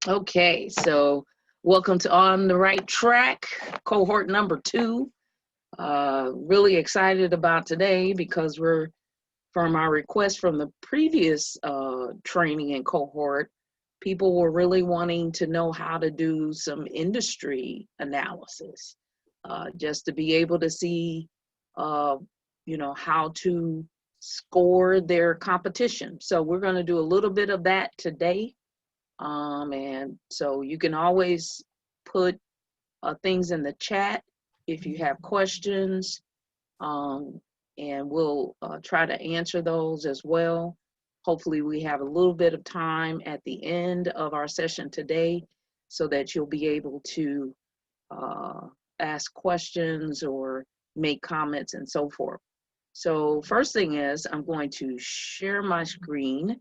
Okay, so welcome to On the Right Track, cohort number 2. Really excited about today because we're from our request from the previous training and cohort. People were really wanting to know how to do some industry analysis, just to be able to see, how to score their competition. So we're going to do a little bit of that today. And so you can always put things in the chat if you have questions, um, and we'll try to answer those as well. Hopefully we have a little bit of time at the end of our session today so that you'll be able to ask questions or make comments and so forth. So first thing is I'm going to share my screen,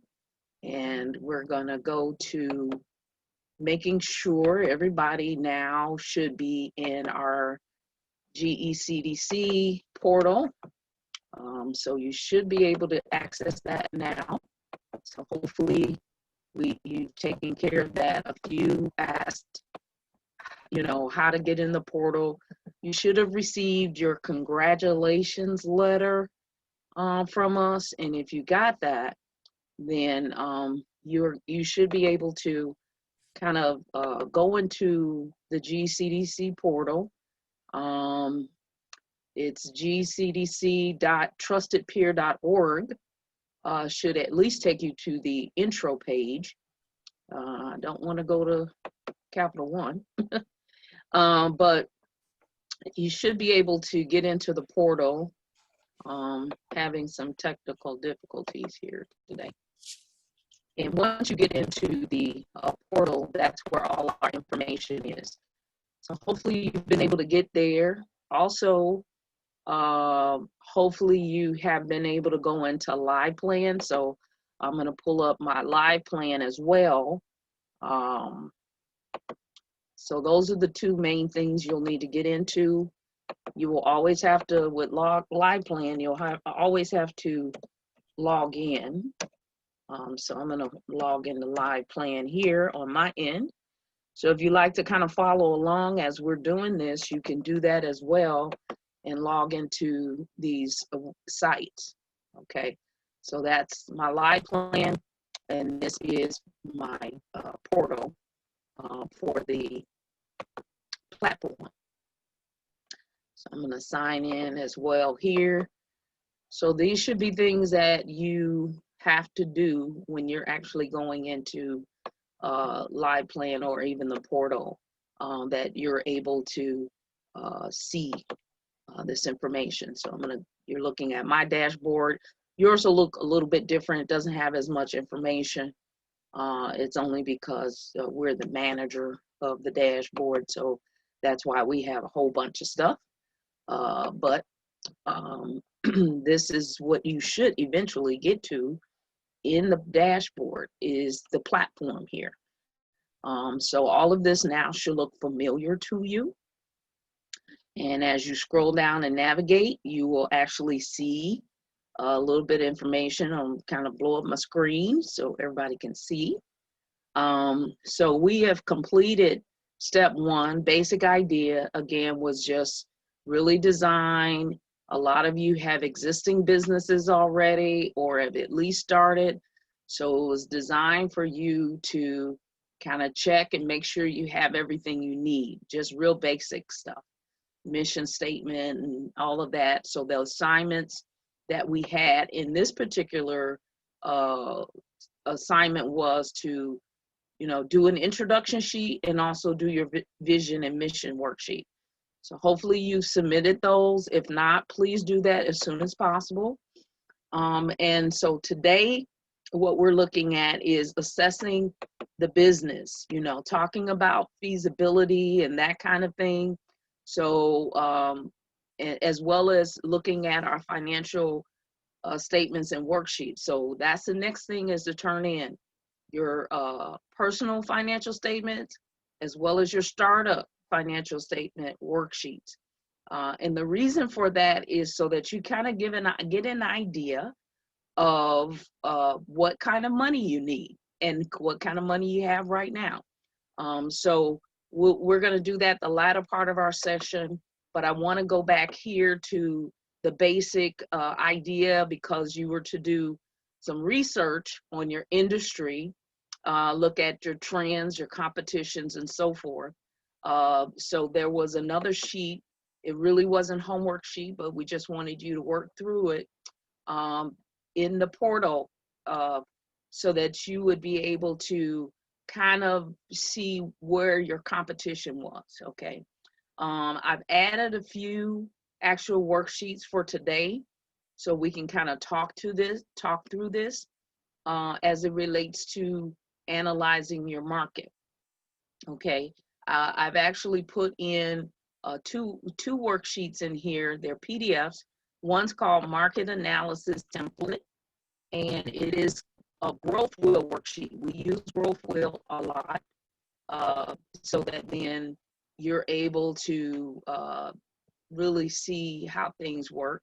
and we're going to go to making sure everybody now should be in our GECDC portal. So you should be able to access that now. So hopefully you've taken care of that. A few asked, how to get in the portal. You should have received your congratulations letter from us. And if you got that, then you should be able to kind of go into the GCDC portal. It's gcdc.trustedpeer.org. Should at least take you to the intro page. I don't want to go to Capital One, but you should be able to get into the portal. Having some technical difficulties here today. And once you get into the portal, that's where all our information is. So hopefully you've been able to get there. Also, hopefully you have been able to go into live plan. So I'm going to pull up my live plan as well. So those are the two main things you'll need to get into. You will always have to, with live plan, you'll always have to log in. So I'm going to log into live plan here on my end. So if you like to kind of follow along as we're doing this, you can do that as well and log into these sites. Okay, so that's my live plan, and this is my portal for the platform. So I'm going to sign in as well here. So these should be things that you have to do when you're actually going into live plan or even the portal, that you're able to see this information. So you're looking at my dashboard. Yours will look a little bit different. It doesn't have as much information. It's only because we're the manager of the dashboard. So that's why we have a whole bunch of stuff. But this is what you should eventually get to in the dashboard, is the platform here. So all of this now should look familiar to you. And as you scroll down and navigate, you will actually see a little bit of information. I'll kind of blow up my screen so everybody can see. So we have completed step 1. Basic idea, again, was just really design. A lot of you have existing businesses already or have at least started. So it was designed for you to kind of check and make sure you have everything you need, just real basic stuff, mission statement and all of that. So the assignments that we had in this particular assignment was to, do an introduction sheet and also do your vision and mission worksheet. So hopefully you submitted those. If not, please do that as soon as possible. And so today, what we're looking at is assessing the business, talking about feasibility and that kind of thing. So as well as looking at our financial statements and worksheets. So that's the next thing, is to turn in your personal financial statements as well as your startup financial statement worksheets. And the reason for that is so that you kind of get an idea of what kind of money you need and what kind of money you have right now. So we're going to do that the latter part of our session, but I want to go back here to the basic idea, because you were to do some research on your industry, look at your trends, your competitions, and so forth. So there was another sheet. It really wasn't homework sheet, but we just wanted you to work through it in the portal, so that you would be able to kind of see where your competition was, okay? I've added a few actual worksheets for today, so we can kind of talk through this as it relates to analyzing your market, okay? I've actually put in two worksheets in here. They're PDFs. One's called Market Analysis Template, and it is a growth wheel worksheet. We use growth wheel a lot, so that then you're able to really see how things work.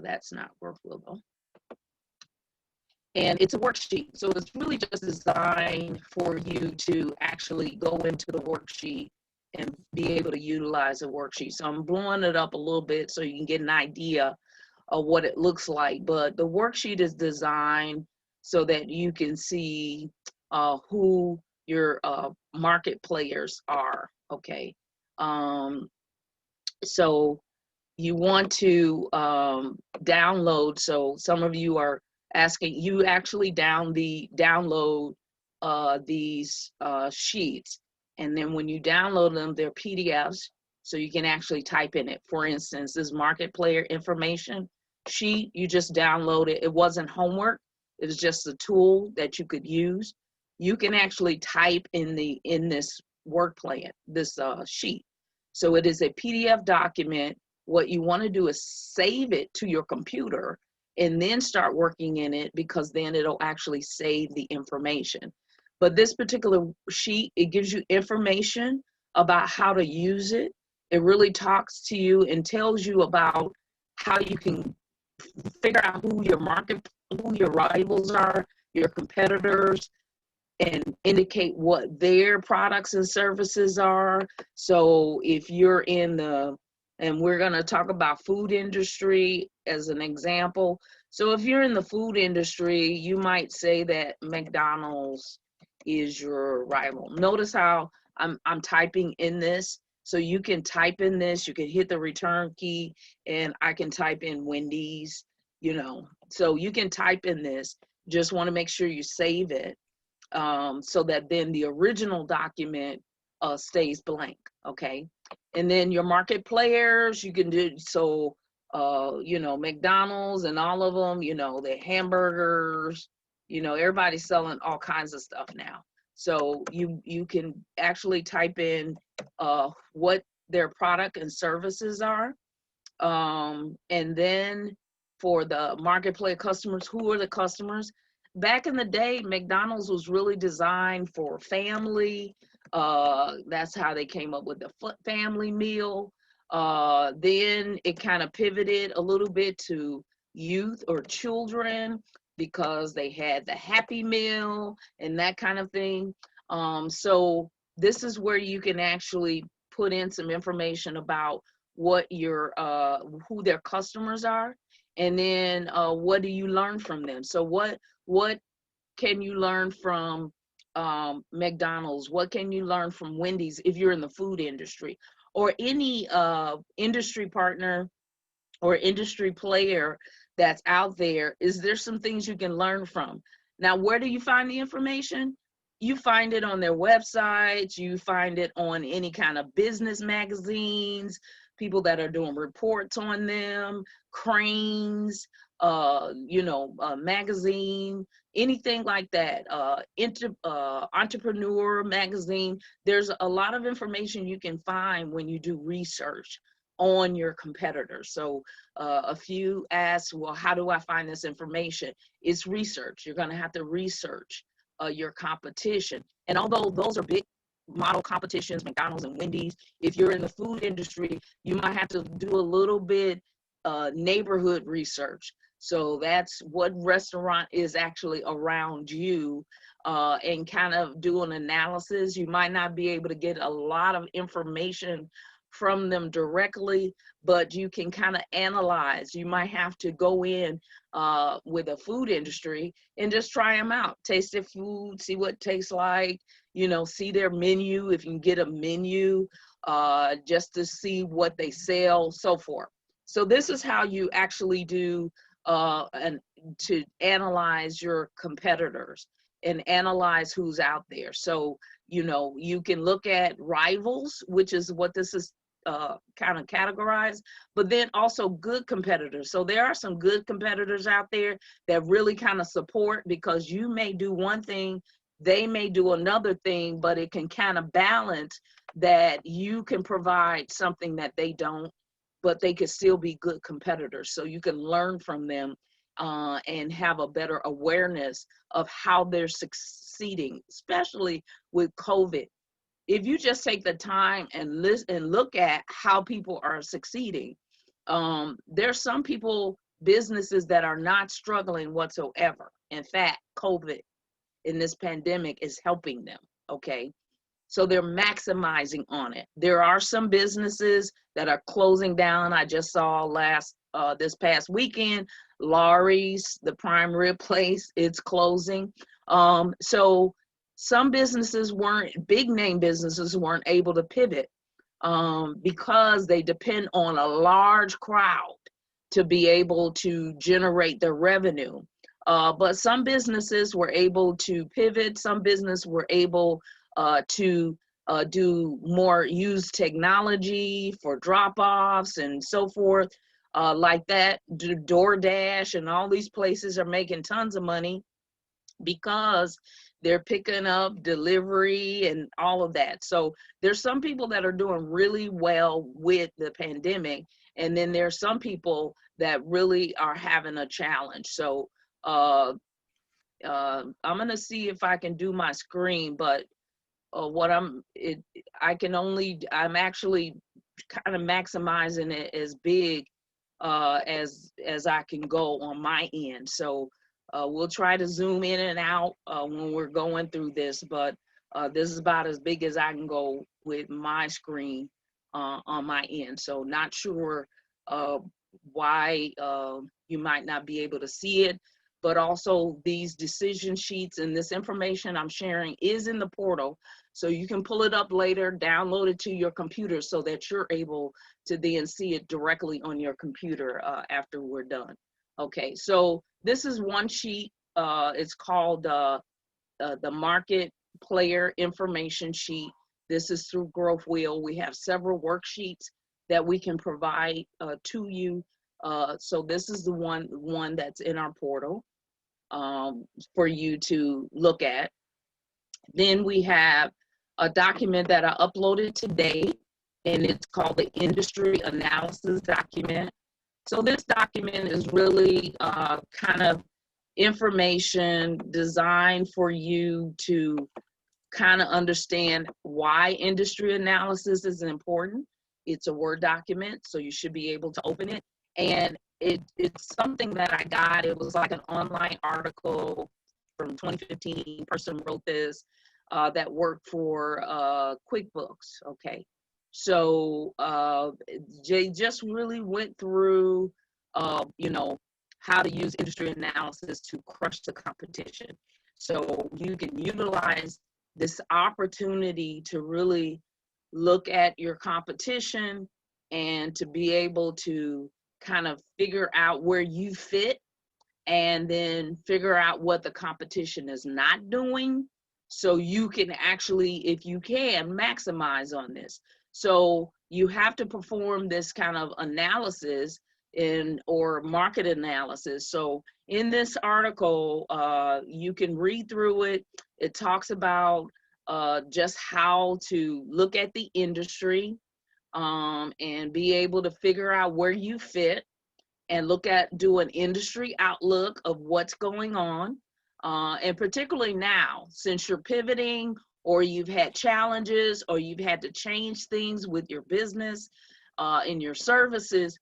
That's not growth wheel though. And it's a worksheet, so it's really just designed for you to actually go into the worksheet and be able to utilize the worksheet. So I'm blowing it up a little bit so you can get an idea of what it looks like. But the worksheet is designed so that you can see who your market players are, okay? So you want to download, so some of you are asking, you actually download these sheets, and then when you download them, they're PDFs, so you can actually type in it. For instance, this market player information sheet, you just download it. It wasn't homework, it was just a tool that you could use. You can actually type in this work plan, this sheet. So it is a PDF document. What you want to do is save it to your computer and then start working in it, because then it'll actually save the information. But this particular sheet, it gives you information about how to use it. It really talks to you and tells you about how you can figure out who your rivals are, your competitors, and indicate what their products and services are. So if you're in the, and we're going to talk about food industry as an example. So if you're in the food industry, you might say that McDonald's is your rival. Notice how I'm typing in this. So you can type in this, you can hit the return key, and I can type in Wendy's, you know. So you can type in this. Just want to make sure you save it, so that then the original document stays blank, okay? And then your market players, you can do, so, you know, McDonald's and all of them, you know, the hamburgers, you know, everybody's selling all kinds of stuff now. So you can actually type in what their product and services are. And then for the marketplace customers, who are the customers? Back in the day, McDonald's was really designed for family. That's how they came up with the family meal. Then it kind of pivoted a little bit to youth or children, because they had the Happy Meal and that kind of thing. So this is where you can actually put in some information about what your who their customers are, and then what do you learn from them. So what can you learn from McDonald's? What can you learn from Wendy's if you're in the food industry, or any industry partner or industry player that's out there? Is there some things you can learn from? Now, where do you find the information? You find it on their websites, you find it on any kind of business magazines, people that are doing reports on them, Cranes, you know, magazine, anything like that, entrepreneur magazine. There's a lot of information you can find when you do research on your competitors. So a few ask, well, how do I find this information? It's research. You're going to have to research your competition. And although those are big model competitions, McDonald's and Wendy's, if you're in the food industry, you might have to do a little bit neighborhood research. So that's what restaurant is actually around you, and kind of do an analysis. You might not be able to get a lot of information from them directly, but you can kind of analyze. You might have to go in with a food industry and just try them out, taste their food, see what it tastes like, see their menu, if you can get a menu, just to see what they sell, so forth. So this is how you actually do and to analyze your competitors and analyze who's out there. So, you can look at rivals, which is what this is kind of categorized, but then also good competitors. So there are some good competitors out there that really kind of support, because you may do one thing, they may do another thing, but it can kind of balance that you can provide something that they don't, but they could still be good competitors. So you can learn from them and have a better awareness of how they're succeeding, especially with COVID. If you just take the time and listen and look at how people are succeeding, there's some businesses that are not struggling whatsoever. In fact, COVID in this pandemic is helping them, okay? So they're maximizing on it. There are some businesses that are closing down. I just saw this past weekend, Laurie's, the prime rib place, it's closing. So some businesses big name businesses weren't able to pivot because they depend on a large crowd to be able to generate their revenue. But some businesses were able to pivot. Some businesses were able to use technology for drop-offs and so forth, like that. DoorDash and all these places are making tons of money because they're picking up delivery and all of that. So there's some people that are doing really well with the pandemic, and then there's some people that really are having a challenge. So I'm gonna see if I can do my screen, but I'm actually kind of maximizing it as big as I can go on my end. So we'll try to zoom in and out when we're going through this, but this is about as big as I can go with my screen on my end. So not sure why you might not be able to see it, but also these decision sheets and this information I'm sharing is in the portal. So you can pull it up later, download it to your computer so that you're able to then see it directly on your computer after we're done. Okay, so this is one sheet. It's called the Market Player Information Sheet. This is through Growth Wheel. We have several worksheets that we can provide to you. So this is the one that's in our portal for you to look at. Then we have a document that I uploaded today, and it's called the Industry Analysis Document. So this document is really kind of information designed for you to kind of understand why industry analysis is important. It's a Word document, so you should be able to open it. And it's something that I got. It was like an online article from 2015. Person wrote this that worked for QuickBooks. Okay, so Jay just really went through, how to use industry analysis to crush the competition. So you can utilize this opportunity to really look at your competition and to be able to kind of figure out where you fit, and then figure out what the competition is not doing, so you can actually, if you can, maximize on this. So you have to perform this kind of analysis or market analysis. So in this article, you can read through it. It talks about just how to look at the industry and be able to figure out where you fit, and do an industry outlook of what's going on. And particularly now, since you're pivoting, or you've had challenges, or you've had to change things with your business and your services,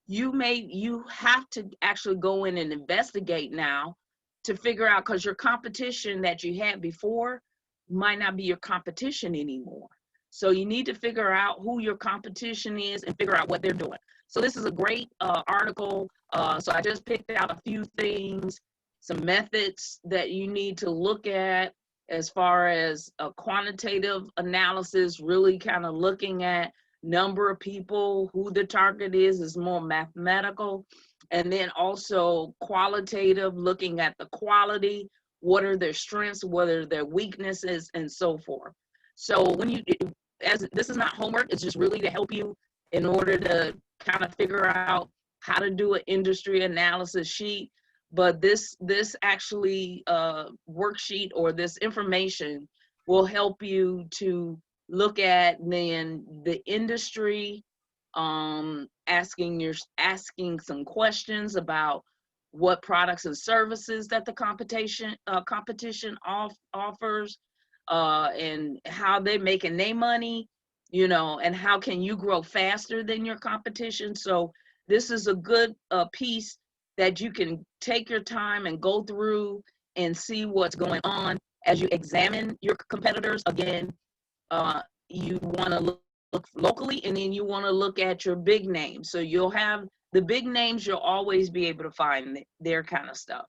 you have to actually go in and investigate now to figure out, because your competition that you had before might not be your competition anymore. So you need to figure out who your competition is and figure out what they're doing. So this is a great article. So I just picked out a few things, some methods that you need to look at as far as a quantitative analysis, really kind of looking at number of people, who the target is more mathematical. And then also qualitative, looking at the quality, what are their strengths, what are their weaknesses, and so forth. So when you, as this is not homework, it's just really to help you in order to kind of figure out how to do an industry analysis sheet. But this actually worksheet, or this information, will help you to look at then the industry, asking some questions about what products and services that the competition offers, and how they're making their money, and how can you grow faster than your competition. So this is a good piece that you can take your time and go through and see what's going on as you examine your competitors. Again, you want to look locally, and then you want to look at your big names. So you'll have the big names, you'll always be able to find their kind of stuff.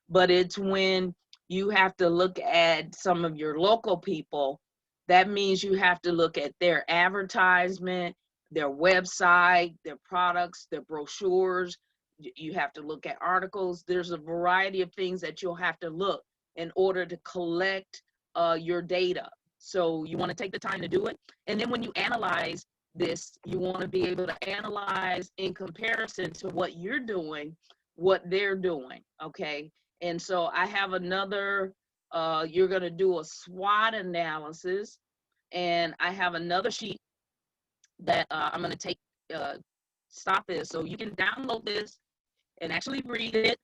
But it's when you have to look at some of your local people, that means you have to look at their advertisement, their website, their products, their brochures. You have to look at articles. There's a variety of things that you'll have to look in order to collect your data. So you want to take the time to do it. And then when you analyze this, you want to be able to analyze in comparison to what you're doing, what they're doing, okay? And so I have another, you're going to do a SWOT analysis, and I have another sheet that I'm going to take, stop this, so you can download this and actually read it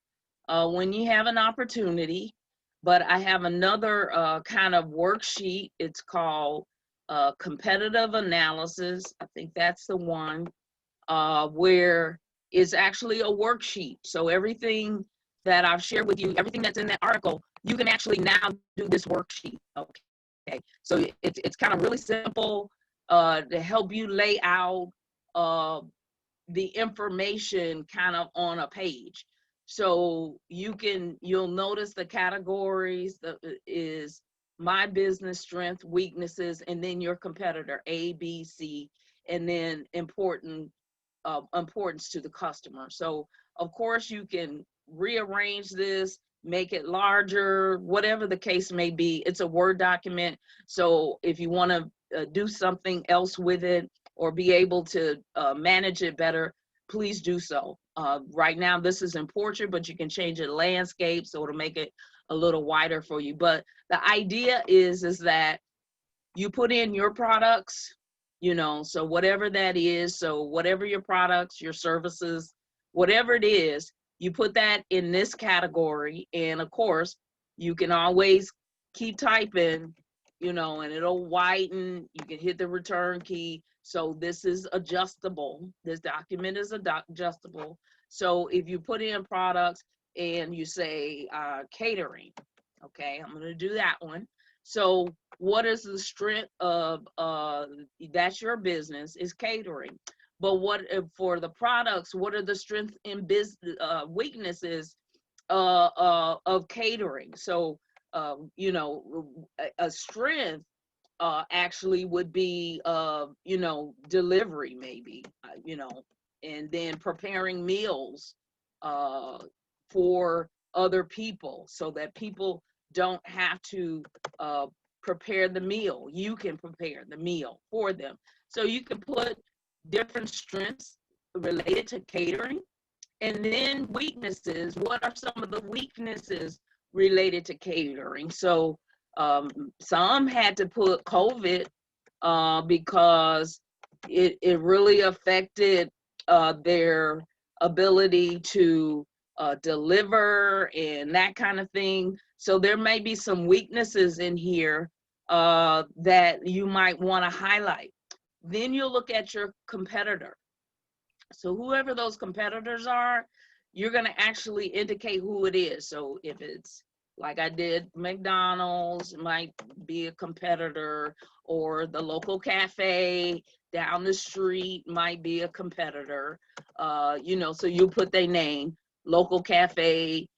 when you have an opportunity. But I have another kind of worksheet. It's called competitive analysis. I think that's the one, where it's actually a worksheet. So everything that I've shared with you, everything that's in that article, you can actually now do this worksheet. Okay. So it's kind of really simple to help you lay out the information kind of on a page. So you'll notice the categories is my business, strength, weaknesses, and then your competitor, A, B, C, and then importance to the customer. So of course you can rearrange this, make it larger, whatever the case may be. It's a Word document. So if you want to do something else with it, or be able to manage it better, please do so. Right now, this is in portrait, but you can change it landscape, so it'll make it a little wider for you. But the idea is that you put in your products, so whatever that is, so whatever your products, your services, whatever it is, you put that in this category. And of course, you can always keep typing, and it'll widen. You can hit the return key. So this is adjustable. This document is adjustable. So if you put in products and you say catering, okay, I'm going to do that one. So what is the strength of, that's your business, is catering. But what for the products, what are the strengths and weaknesses of catering? So, a strength actually would be, delivery maybe, and then preparing meals for other people, so that people don't have to prepare the meal. You can prepare the meal for them. So you can put different strengths related to catering. And then weaknesses. What are some of the weaknesses related to catering? So some had to put COVID because it really affected their ability to deliver and that kind of thing. So there may be some weaknesses in here that you might want to highlight. Then you'll look at your competitor. So whoever those competitors are, you're going to actually indicate who it is. So if it's like I did, McDonald's might be a competitor, or the local cafe down the street might be a competitor. You know, so you put their name, local cafe,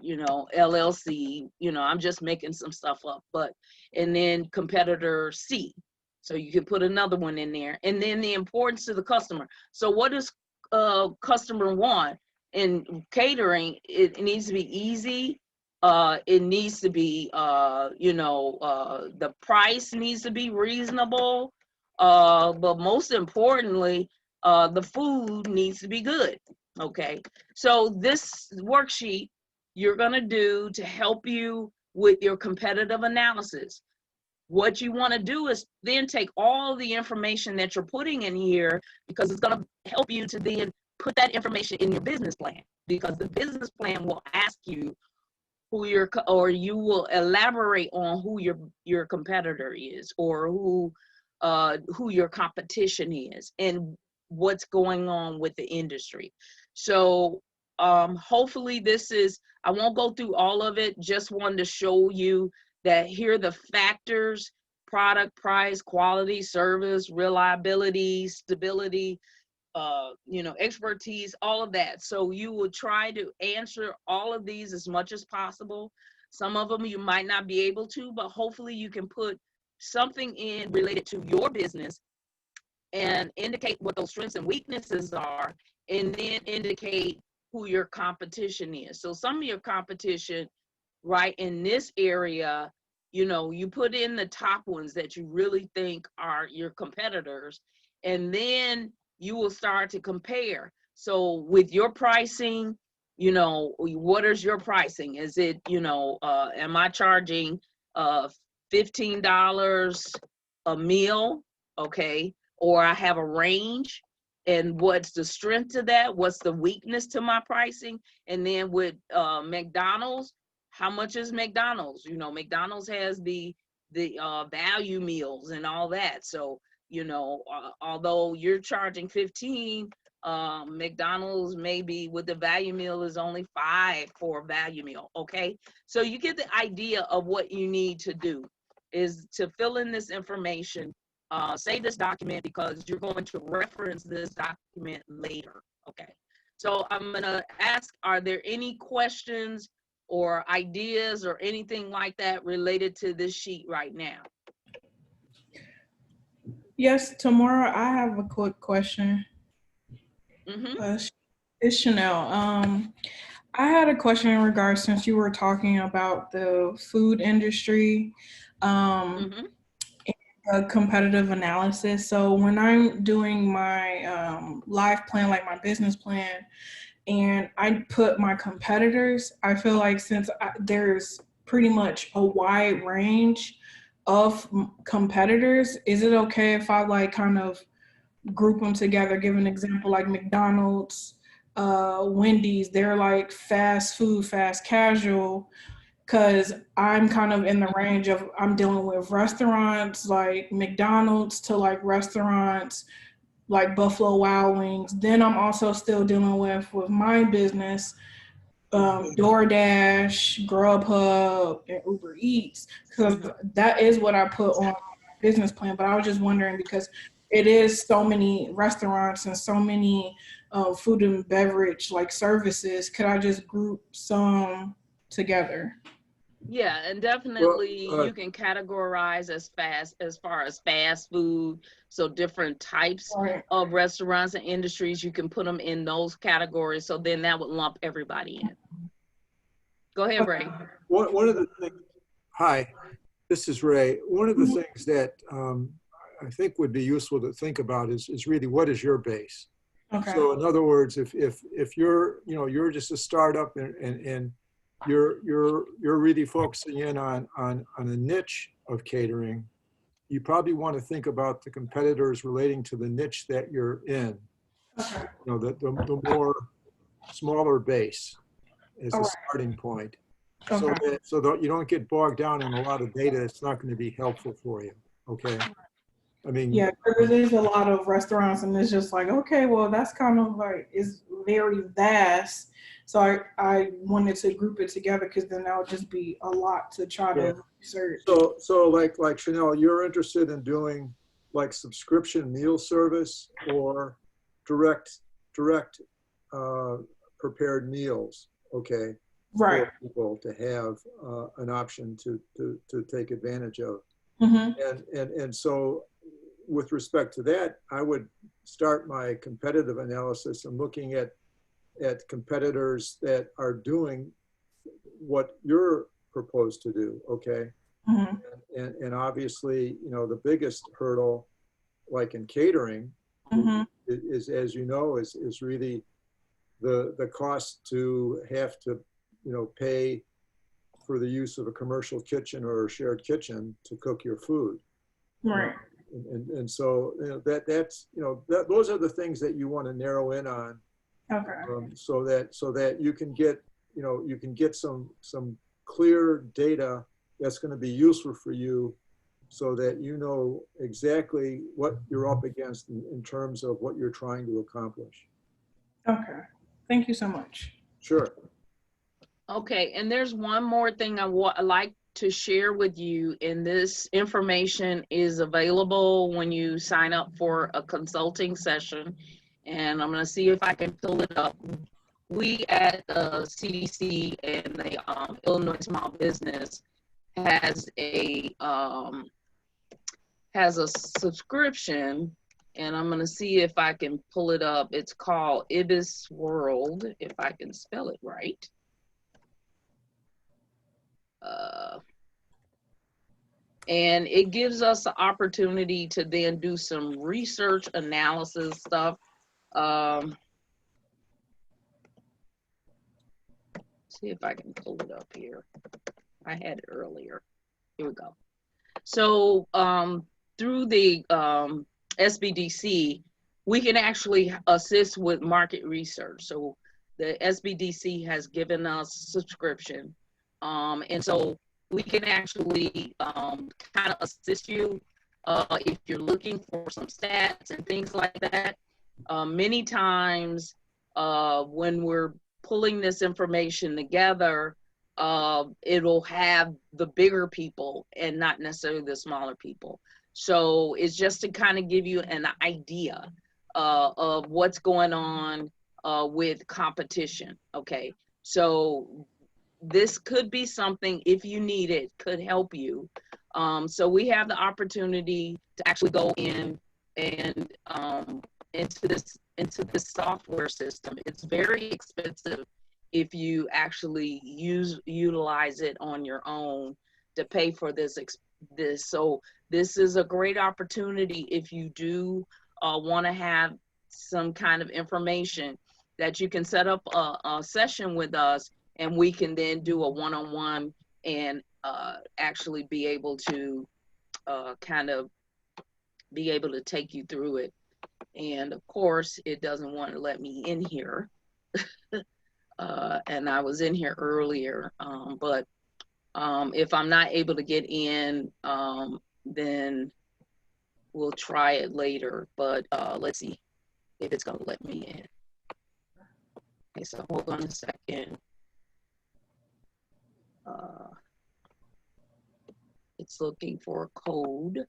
you know, LLC, you know, I'm just making some stuff up, but, and then competitor C. So you could put another one in there. And then the importance to the customer. So what does customer want? In catering, it needs to be easy. It needs to be, you know, the price needs to be reasonable. But most importantly, the food needs to be good. Okay. So this worksheet you're going to do to help you with your competitive analysis. What you want to do is then take all the information that you're putting in here, because it's going to help you to then put that information in your business plan, because the business plan will ask you who your, or you will elaborate on who your competitor is, or who your competition is, and what's going on with the industry. So hopefully this is, I won't go through all of it, just wanted to show you that here are the factors: product, price, quality, service, reliability, stability, you know, expertise, all of that. So you will try to answer all of these as much as possible. Some of them you might not be able to, but hopefully you can put something in related to your business and indicate what those strengths and weaknesses are, and then indicate who your competition is. So some of your competition, right, in this area, you know, you put in the top ones that you really think are your competitors, and then you will start to compare. So with your pricing, you know, what is your pricing? Is it, you know, am I charging $15 a meal? Okay. Or I have a range, and what's the strength to that? What's the weakness to my pricing? And then with McDonald's, how much is McDonald's? You know, McDonald's has the value meals and all that. So, you know, although you're charging 15, McDonald's maybe with the value meal is only 5 for a value meal. Okay. So you get the idea of what you need to do is to fill in this information. Save this document, because you're going to reference this document later. Okay. So I'm going to ask, are there any questions or ideas or anything like that related to this sheet right now? Yes, tomorrow I have a quick question. It's Chanel. I had a question in regards, since you were talking about the food industry, competitive analysis. So when I'm doing my life plan, like my business plan, and I put my competitors, I feel like since there's pretty much a wide range of competitors, is it okay if I like kind of group them together? Give an example, like McDonald's, Wendy's, they're like fast food, fast casual, because I'm kind of in the range of, I'm dealing with restaurants like McDonald's to like restaurants like Buffalo Wild Wings. Then I'm also still dealing with my business, DoorDash, Grubhub, and Uber Eats, because that is what I put on my business plan. But I was just wondering, because it is so many restaurants and so many food and beverage like services, could I just group some together? Yeah, and definitely you can categorize as far as fast food. So different types of restaurants and industries, you can put them in those categories. So then that would lump everybody in. Go ahead, Ray. One of the things, hi, this is Ray. One of the things that I think would be useful to think about is really, what is your base? Okay. So in other words, if you're, you know, you're just a startup and you're really focusing in on a niche of catering, you probably want to think about the competitors relating to the niche that you're in. Okay. You know, the more smaller base as a starting point. Okay. So that you don't get bogged down in a lot of data that's not going to be helpful for you. Okay. I mean, Yeah, there's a lot of restaurants, and it's just like, okay, well, that's kind of like, it's very vast. So I wanted to group it together because then that would just be a lot to try yeah. to research. So like Chanel, you're interested in doing like subscription meal service or direct prepared meals, okay, Right. for people to have an option to take advantage of. Mm-hmm. And so with respect to that, I would start my competitive analysis and looking at competitors that are doing what you're proposed to do, okay? Mm-hmm. And obviously, you know, the biggest hurdle, like in catering, Mm-hmm. is, as you know, is really the cost to have to, you know, pay for the use of a commercial kitchen or a shared kitchen to cook your food. Right. And so, you know, that's, you know, those are the things that you want to narrow in on, Okay. so that you can get, you know, you can get some clear data that's going to be useful for you, so that you know exactly what you're up against in terms of what you're trying to accomplish. Okay. Thank you so much. Sure. Okay, and there's one more thing I'd like to share with you, and this information is available when you sign up for a consulting session, and I'm going to see if I can pull it up. We at the CDC and the Illinois Small Business has a subscription, and I'm going to see if I can pull it up. It's called Ibis World, if I can spell it right. And it gives us the opportunity to then do some research analysis stuff. See if I can pull it up here. I had it earlier. Here we go. So through the SBDC, we can actually assist with market research. So the SBDC has given us subscription. And so we can actually kind of assist you if you're looking for some stats and things like that. Many times when we're pulling this information together, it'll have the bigger people and not necessarily the smaller people. So it's just to kind of give you an idea of what's going on with competition. Okay, so this could be something, if you need it, could help you. So we have the opportunity to actually go in and into this software system. It's very expensive if you actually utilize it on your own to pay for this. So this is a great opportunity if you do want to have some kind of information, that you can set up a session with us, and we can then do a one-on-one and actually be able to kind of be able to take you through it. And of course, it doesn't want to let me in here. And I was in here earlier, but if I'm not able to get in, then we'll try it later. But let's see if it's going to let me in. Okay, so hold on a second. It's looking for a code.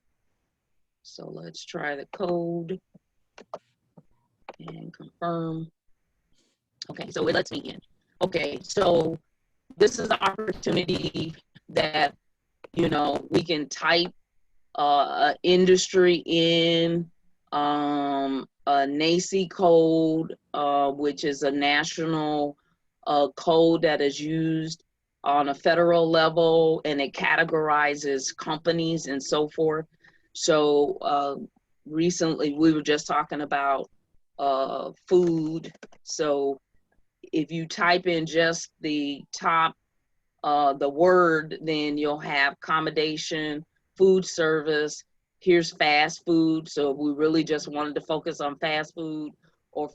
So let's try the code and confirm. Okay, so it lets me in. Okay, so this is the opportunity that, you know, we can type industry in, a NACI code, which is a national code that is used on a federal level, and it categorizes companies and so forth. So recently we were just talking about food. So if you type in just the top, the word, then you'll have accommodation, food service. Here's fast food. So if we really just wanted to focus on fast food or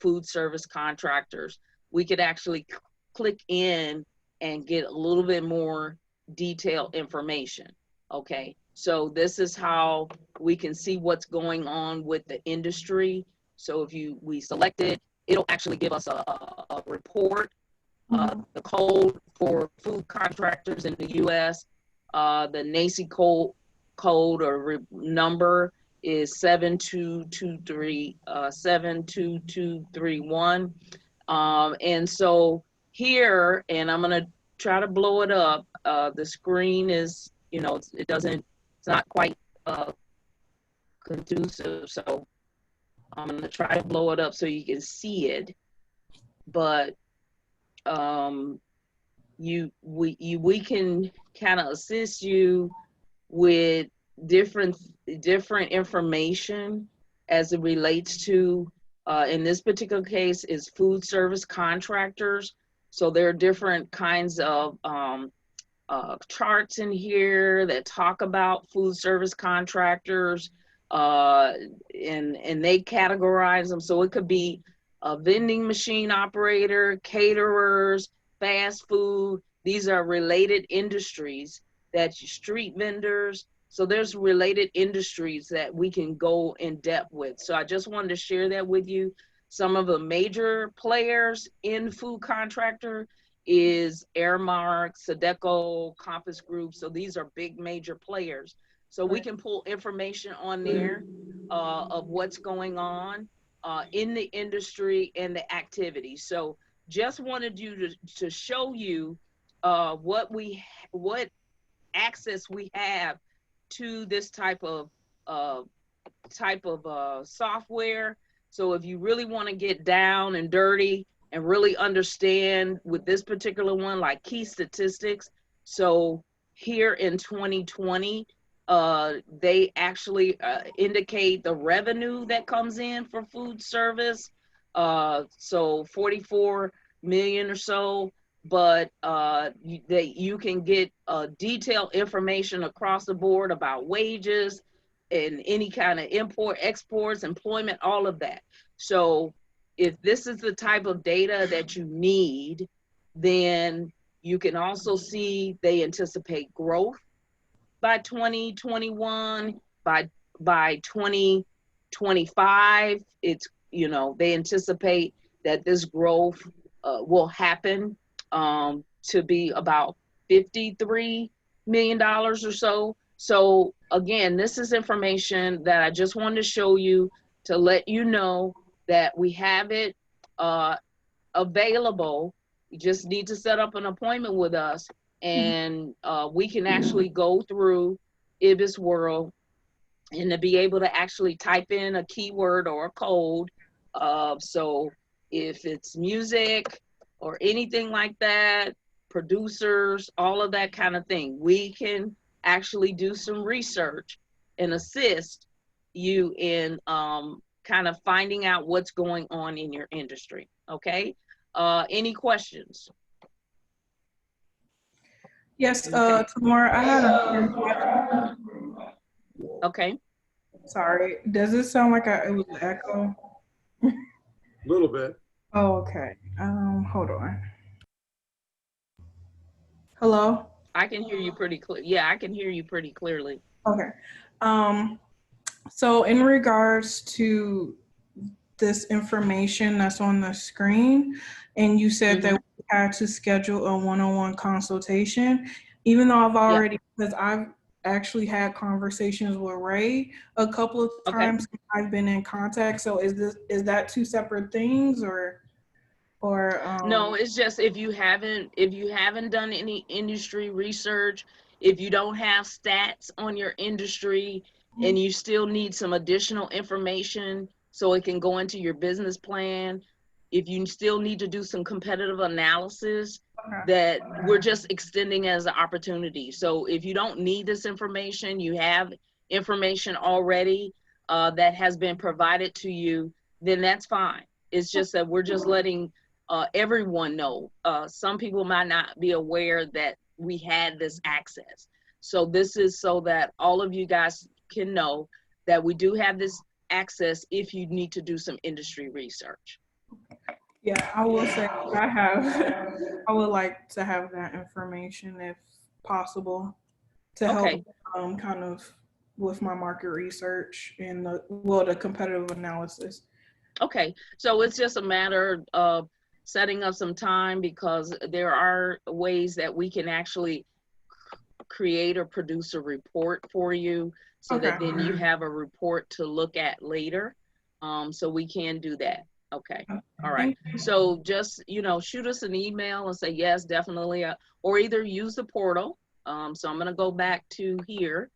food service contractors, we could actually click in and get a little bit more detailed information. Okay, so this is how we can see what's going on with the industry. So if we select it, it'll actually give us a report. The code for food contractors in the U.S., the NACI code or number is 7223, 72231. And so here, and I'm gonna try to blow it up. The screen is, it's not quite conducive, so I'm gonna try to blow it up so you can see it. But we can kind of assist you with different information as it relates to, in this particular case, is food service contractors. So there are different kinds of charts in here that talk about food service contractors, and they categorize them. So it could be a vending machine operator, caterers, fast food. These are related industries, that street vendors. So there's related industries that we can go in depth with. So I just wanted to share that with you. Some of the major players in food contractor is Airmark, Sedeco, Compass Group. So these are big major players. So we can pull information on there of what's going on in the industry and the activity. So just wanted you to show you what access we have to this type of software. So if you really want to get down and dirty and really understand with this particular one, like key statistics. So here in 2020, they actually indicate the revenue that comes in for food service. So 44 million or so, but you can get detailed information across the board about wages and any kind of import, exports, employment, all of that. So if this is the type of data that you need, then you can also see they anticipate growth by 2021, by 2025. It's, they anticipate that this growth will happen to be about $53 million or so. So again, this is information that I just wanted to show you to let you know that we have it available. You just need to set up an appointment with us, and we can actually go through IBIS World and to be able to actually type in a keyword or a code. So if it's music or anything like that, producers, all of that kind of thing, we can actually do some research and assist you in kind of finding out what's going on in your industry. Okay. Any questions? Yes, Tamara, I had a Okay. sorry. Does it sound like it was an echo? A little bit. Oh, okay. Hold on. Hello? I can hear you pretty clear. Yeah, I can hear you pretty clearly. Okay. So in regards to this information that's on the screen, and you said that we had to schedule a one-on-one consultation, even though I've already, because I've actually had conversations with Ray a couple of times. I've been in contact. So is that two separate things, or no, it's just if you haven't done any industry research, if you don't have stats on your industry and you still need some additional information so it can go into your business plan, if you still need to do some competitive analysis, that we're just extending as an opportunity. So if you don't need this information, you have information already that has been provided to you, then that's fine. It's just that we're just letting everyone know. Some people might not be aware that we had this access. So this is so that all of you guys can know that we do have this access if you need to do some industry research. Yeah, I will say I would like to have that information if possible to help kind of with my market research and the competitive analysis. Okay, so it's just a matter of setting up some time, because there are ways that we can actually create or produce a report for you, so that then you have a report to look at later. So we can do that. Okay. All right. So just, shoot us an email and say, yes, definitely, or either use the portal. So I'm going to go back to here,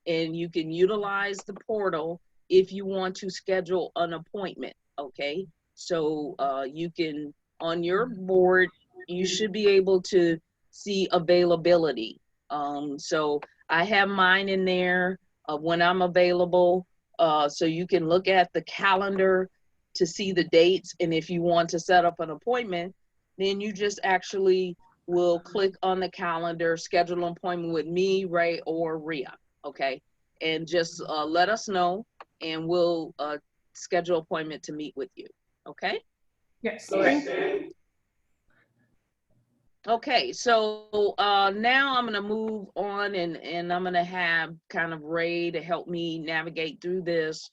and you can utilize the portal if you want to schedule an appointment. Okay. So you can, on your board, you should be able to see availability. So I have mine in there when I'm available. So you can look at the calendar to see the dates. And if you want to set up an appointment, then you just actually will click on the calendar, schedule an appointment with me, Ray, or Rhea. Okay. And just let us know, and we'll schedule an appointment to meet with you. Okay. Yes. Thank you. Okay, so now I'm going to move on, and I'm going to have kind of Ray to help me navigate through this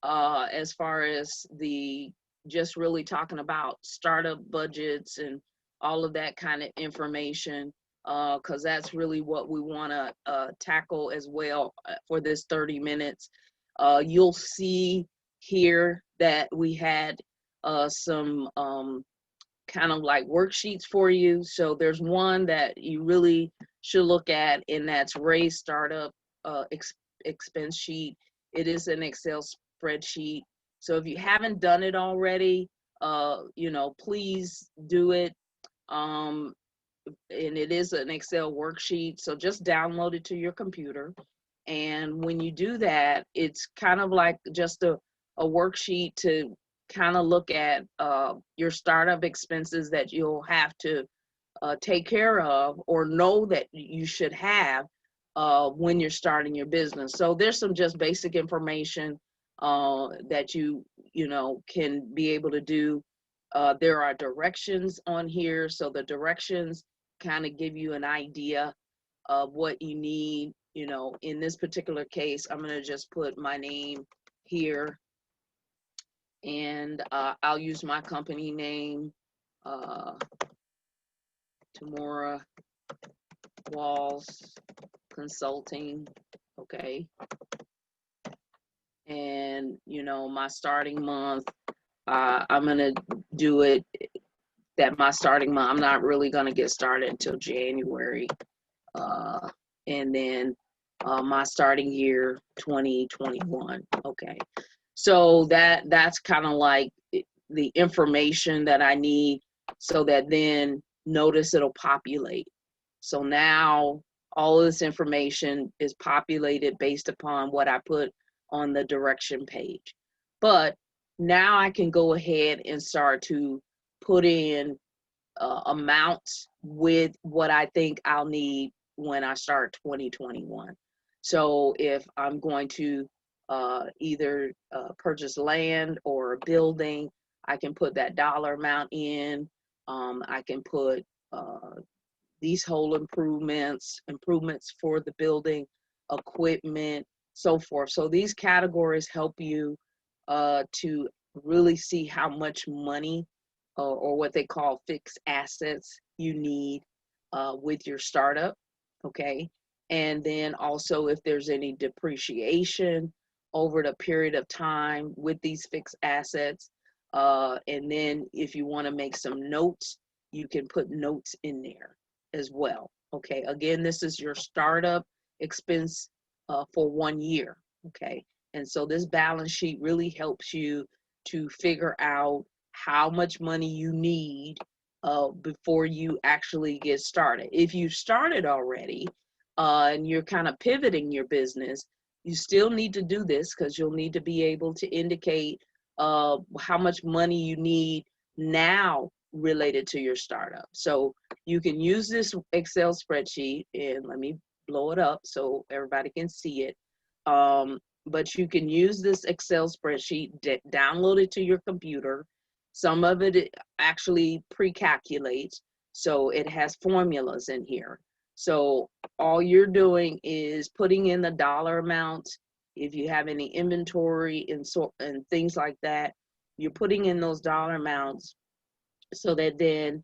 as far as just really talking about startup budgets and all of that kind of information, because that's really what we want to tackle as well for this 30 minutes. You'll see here that we had some kind of like worksheets for you. So there's one that you really should look at, and that's Ray's startup expense sheet. It is an Excel spreadsheet. So if you haven't done it already, please do it. And it is an Excel worksheet. So just download it to your computer. And when you do that, it's kind of like just a worksheet to kind of look at your startup expenses that you'll have to take care of, or know that you should have when you're starting your business. So there's some just basic information that you can be able to do. There are directions on here. So the directions kind of give you an idea of what you need. In this particular case, I'm going to just put my name here, and I'll use my company name, Tamora Walls Consulting. Okay. And, my starting month, I'm going to do it that my starting month, I'm not really going to get started until January. And then my starting year, 2021. Okay. So that's kind of like the information that I need, so that then notice it'll populate. So now all of this information is populated based upon what I put on the direction page. But now I can go ahead and start to put in amounts with what I think I'll need when I start 2021. So if I'm going to either purchase land or a building, I can put that dollar amount in. I can put leasehold improvements for the building, equipment, so forth. So these categories help you to really see how much money or what they call fixed assets you need with your startup. Okay. And then also if there's any depreciation over the period of time with these fixed assets. And then if you want to make some notes, you can put notes in there as well. Okay. Again, this is your startup expense for 1 year. Okay. And so this balance sheet really helps you to figure out how much money you need before you actually get started. If you started already and you're kind of pivoting your business, you still need to do this, because you'll need to be able to indicate how much money you need now related to your startup. So you can use this Excel spreadsheet, and let me blow it up so everybody can see it. But you can use this Excel spreadsheet, download it to your computer. Some of it actually pre-calculates, so it has formulas in here. So all you're doing is putting in the dollar amounts. If you have any inventory and things like that, you're putting in those dollar amounts so that then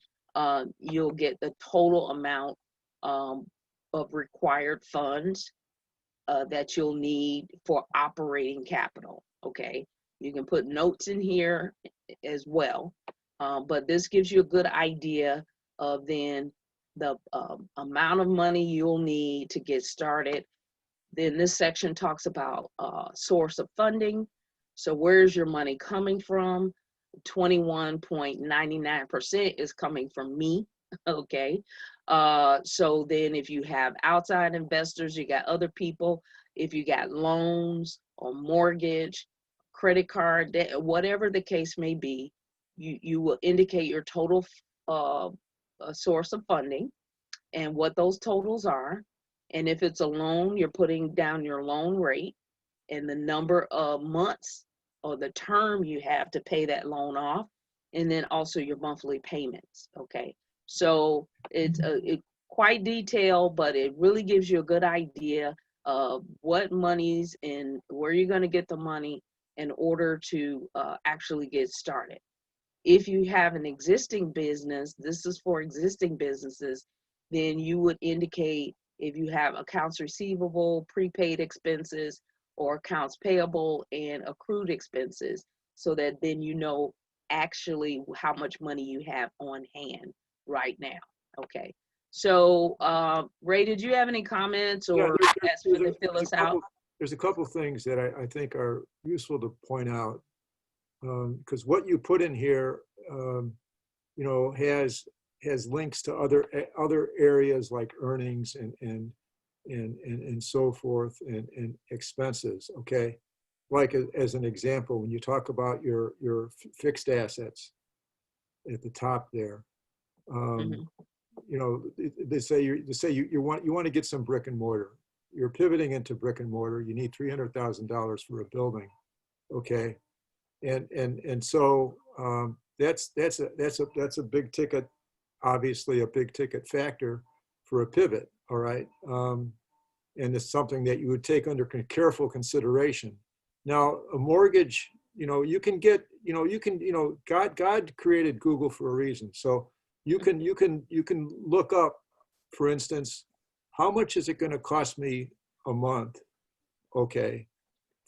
you'll get the total amount of required funds that you'll need for operating capital. Okay, you can put notes in here as well, but this gives you a good idea of then the amount of money you'll need to get started. Then this section talks about source of funding. So where's your money coming from? 21.99% is coming from me. Okay. So then if you have outside investors, you got other people, if you got loans or mortgage, credit card, debt, whatever the case may be, you will indicate your total source of funding and what those totals are. And if it's a loan, you're putting down your loan rate and the number of months or the term you have to pay that loan off, and then also your monthly payments. Okay, so it's quite detailed, but it really gives you a good idea of what monies and where you're going to get the money in order to actually get started. If you have an existing business, this is for existing businesses, then you would indicate if you have accounts receivable, prepaid expenses, or accounts payable and accrued expenses, so that then you know actually how much money you have on hand right now. Okay. So, Ray, did you have any comments or ask for to fill us out? There's a couple things that I think are useful to point out, because what you put in here, you know, has links to other areas like earnings and so forth and expenses. Okay, like as an example, when you talk about your fixed assets at the top there, you know, they say you want to get some brick and mortar. You're pivoting into brick and mortar. You need $300,000 for a building. Okay, and so that's a big ticket, obviously a big ticket factor for a pivot. All right, and it's something that you would take under careful consideration. Now, a mortgage, you know, you can get, God created Google for a reason. So you can look up, for instance, how much is it going to cost me a month, okay,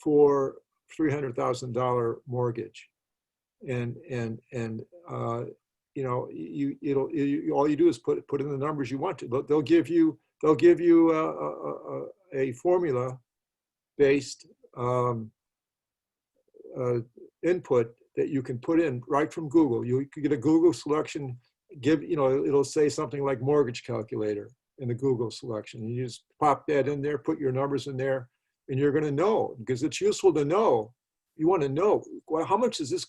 for $300,000 mortgage, and you know, all you do is put in the numbers you want to. They'll give you a formula based input that you can put in right from Google. You can get a Google selection. It'll say something like mortgage calculator in the Google selection. You just pop that in there, put your numbers in there, and you're going to know, because it's useful to know. You want to know, well, how much is this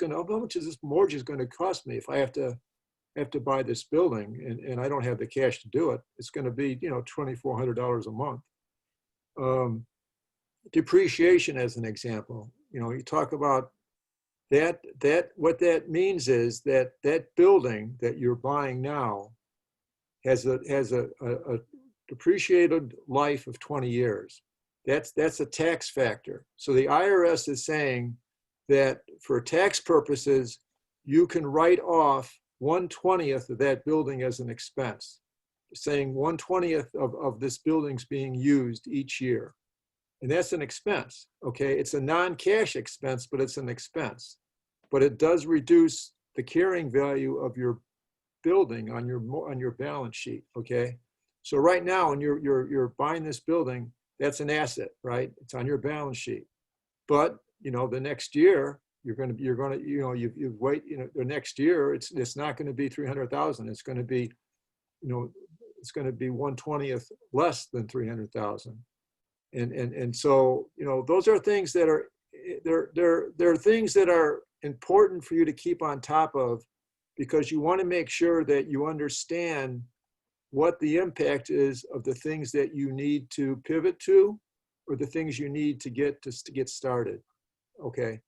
mortgage going to cost me if I have to buy this building and I don't have the cash to do it? It's going to be, $2,400 a month. Depreciation as an example, you talk about that what that means is that building that you're buying now has a depreciated life of 20 years. That's a tax factor. So the IRS is saying that for tax purposes, you can write off 1/20th of that building as an expense, saying 1/20th of this building's being used each year. And that's an expense, okay? It's a non-cash expense, but it's an expense. But it does reduce the carrying value of your building on your balance sheet, okay? So right now, when you're buying this building, that's an asset, right? It's on your balance sheet. But the next year the next year it's not going to be 300,000. It's going to be, it's going to be 1/20th less than 300,000. And so, those are things that are they're things that are important for you to keep on top of, because you want to make sure that you understand what the impact is of the things that you need to pivot to, or the things you need to get started. Okay,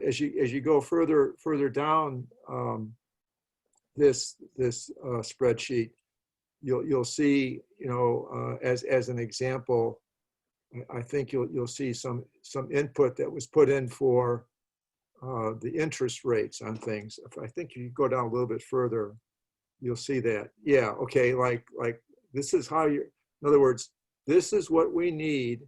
as you go further down this spreadsheet, you'll see, as an example, I think you'll see some input that was put in for the interest rates on things. If I think you go down a little bit further, you'll see that. Yeah, okay, like this is how you, in other words, this is what we need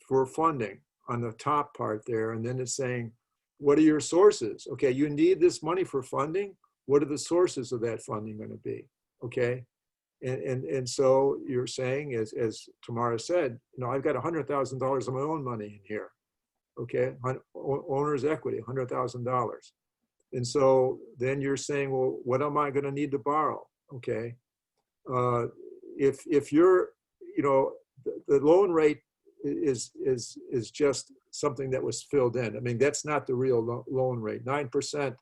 for funding on the top part there. And then it's saying, what are your sources? Okay, you need this money for funding. What are the sources of that funding going to be? Okay. And so you're saying, as Tamara said, I've got $100,000 of my own money in here. Okay, owner's equity, $100,000. And so then you're saying, well, what am I going to need to borrow? Okay, if you're, the loan rate is just something that was filled in. I mean, that's not the real loan rate. 9%.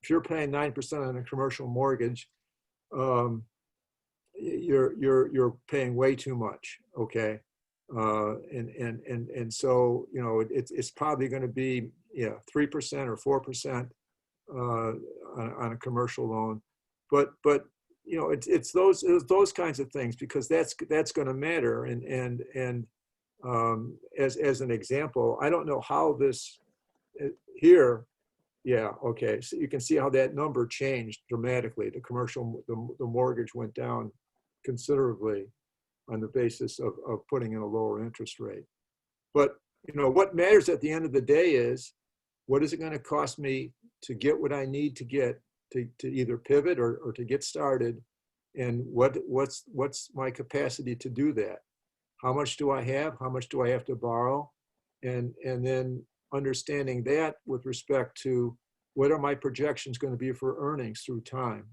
If you're paying 9% on a commercial mortgage, you're paying way too much. Okay. And so, it's probably going to be 3% or 4% on a commercial loan, but it's those kinds of things, because that's going to matter. And as an example, I don't know how this here. Yeah. Okay. So you can see how that number changed dramatically. The commercial, the mortgage went down considerably on the basis of putting in a lower interest rate. But, what matters at the end of the day is, what is it going to cost me to get what I need to get to either pivot or to get started? And what's my capacity to do that? How much do I have? How much do I have to borrow? And then understanding that with respect to what are my projections going to be for earnings through time.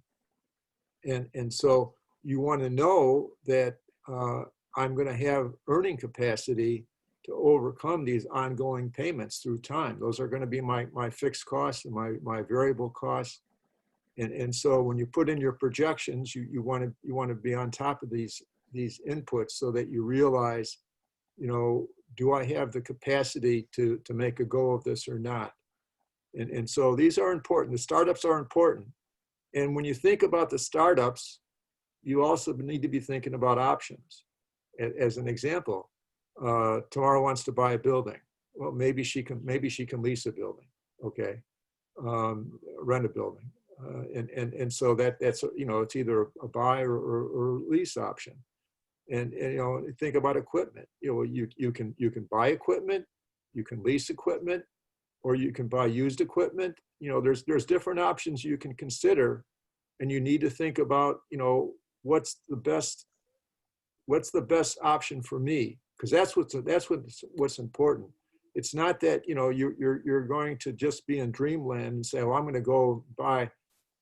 And so you want to know that I'm going to have earning capacity to overcome these ongoing payments through time. Those are going to be my fixed costs and my variable costs. And so when you put in your projections, you want to be on top of these inputs so that you realize, do I have the capacity to make a go of this or not? And so these are important. The startups are important. And when you think about the startups, you also need to be thinking about options. As an example, Tamara wants to buy a building. Well, maybe she can lease a building. Okay, rent a building, and so that's it's either a buy or lease option. And think about equipment. You can buy equipment, you can lease equipment, or you can buy used equipment. There's different options you can consider, and you need to think about what's the best option for me, because that's what's important. It's not that you're going to just be in dreamland and say, well, I'm going to go buy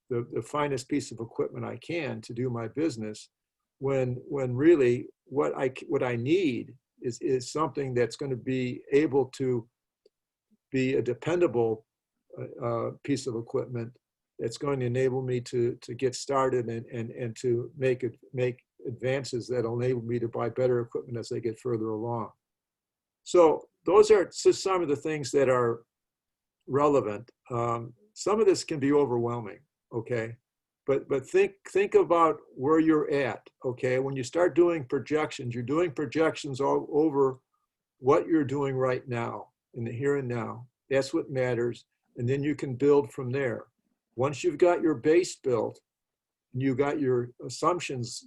the finest piece of equipment I can to do my business, when really what I need is something that's going to be able to be a dependable piece of equipment that's going to enable me to get started and to make advances that will enable me to buy better equipment as they get further along. So those are just some of the things that are relevant. Some of this can be overwhelming, okay? But think about where you're at, okay? When you start doing projections, you're doing projections all over what you're doing right now, in the here and now. That's what matters. And then you can build from there. Once you've got your base built, and you got your assumptions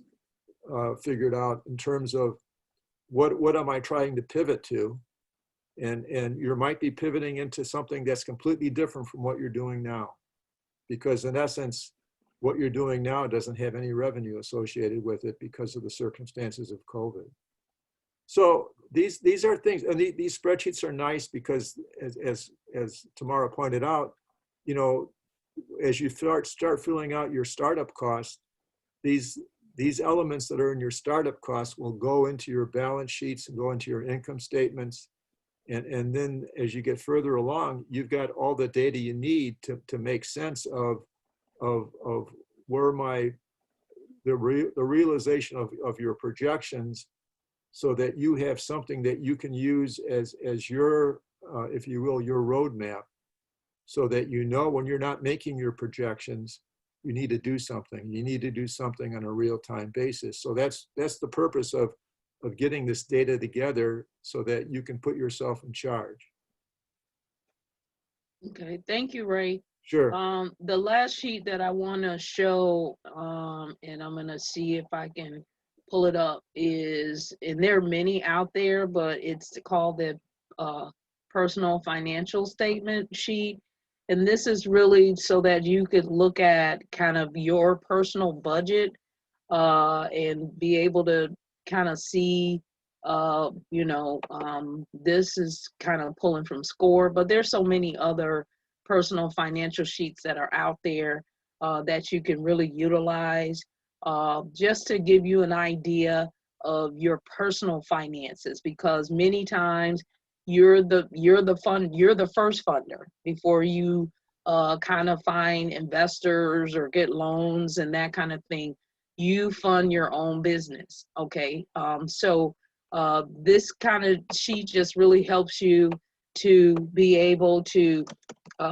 figured out in terms of what am I trying to pivot to, and you might be pivoting into something that's completely different from what you're doing now, because in essence, what you're doing now doesn't have any revenue associated with it because of the circumstances of COVID. So these are things, and these spreadsheets are nice because, as Tamara pointed out, as you start filling out your startup costs, these elements that are in your startup costs will go into your balance sheets and go into your income statements. And then as you get further along, you've got all the data you need to make sense of where the realization of your projections, so that you have something that you can use as your, if you will, your roadmap, so that when you're not making your projections, you need to do something. You need to do something on a real-time basis. So that's the purpose of getting this data together so that you can put yourself in charge. Okay, thank you, Ray. Sure. The last sheet that I want to show, and I'm gonna see if I can pull it up, is, and there are many out there, but it's called the personal financial statement sheet. And this is really so that you could look at kind of your personal budget and be able to kind of see, this is kind of pulling from SCORE, but there's so many other personal financial sheets that are out there that you can really utilize just to give you an idea of your personal finances, because many times you're the first funder before you kind of find investors or get loans and that kind of thing. You fund your own business. Okay. So this kind of sheet just really helps you to be able to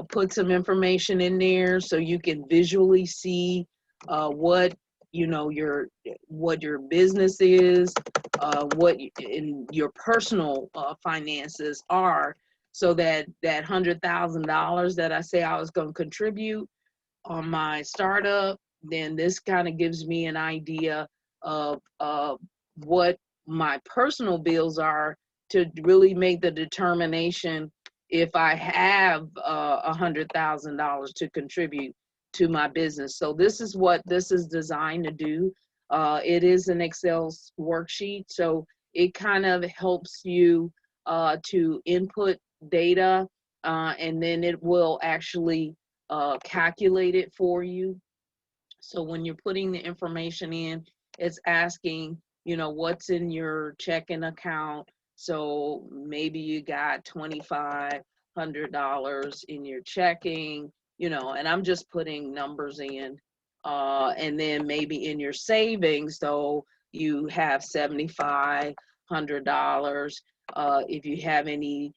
put some information in there so you can visually see what your business is, what in your personal finances are, so that $100,000 that I say I was going to contribute on my startup, then this kind of gives me an idea of what my personal bills are to really make the determination if I have $100,000 to contribute to my business. So this is what this is designed to do. It is an Excel worksheet, so it kind of helps you to input data, and then it will actually calculate it for you. So when you're putting the information in, it's asking, what's in your checking account. So maybe you got $2,500 in your checking, and I'm just putting numbers in. And then maybe in your savings, so you have $7,500. If you have any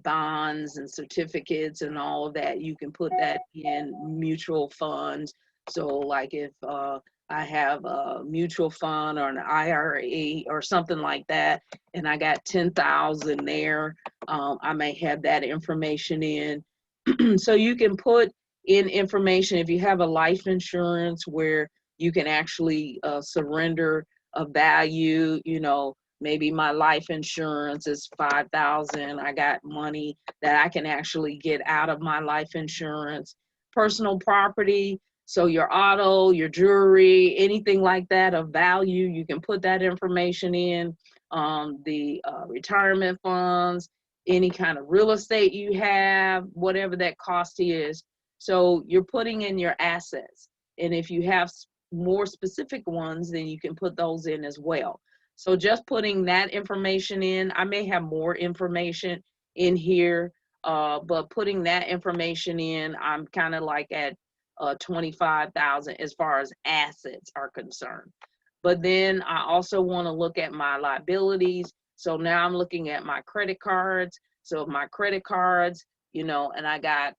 bonds and certificates and all of that, you can put that in mutual funds. So like if I have a mutual fund or an IRA or something like that, and I got 10,000 there, I may have that information in. So you can put in information if you have a life insurance where you can actually surrender a value, maybe my life insurance is 5,000. I got money that I can actually get out of my life insurance. Personal property, so your auto, your jewelry, anything like that of value, you can put that information in. The retirement funds, any kind of real estate you have, whatever that cost is. So you're putting in your assets. And if you have more specific ones, then you can put those in as well. So just putting that information in, I may have more information in here, but putting that information in, I'm kind of like at 25,000 as far as assets are concerned. But then I also want to look at my liabilities. So now I'm looking at my credit cards. So my credit cards, and I got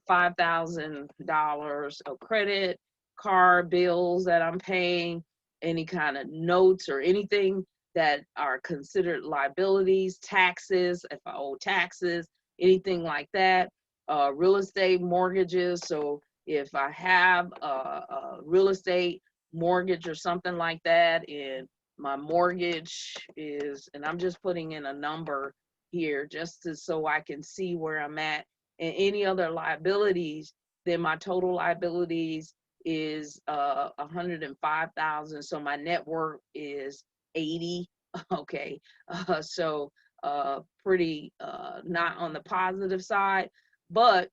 $5,000 of credit card bills that I'm paying, any kind of notes or anything that are considered liabilities, taxes, if I owe taxes, anything like that, real estate mortgages. So if I have a real estate mortgage or something like that, and my mortgage is, and I'm just putting in a number here just so I can see where I'm at, and any other liabilities, then my total liabilities is 105,000. So my net worth is 80. Okay, so pretty not on the positive side, but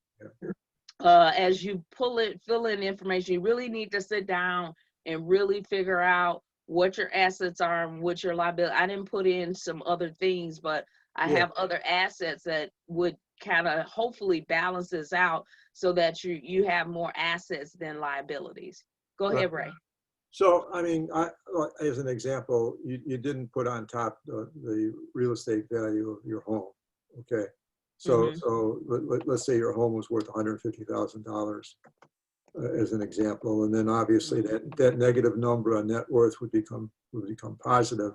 as you fill in information, you really need to sit down and really figure out what your assets are and what your liability. I didn't put in some other things, but I have other assets that would kind of hopefully balance this out so that you have more assets than liabilities. Go ahead, Ray. So, I mean, as an example, you didn't put on top the real estate value of your home, okay? So, so let's say your home was worth $150,000. as an example. And then obviously that negative number on net worth would become positive.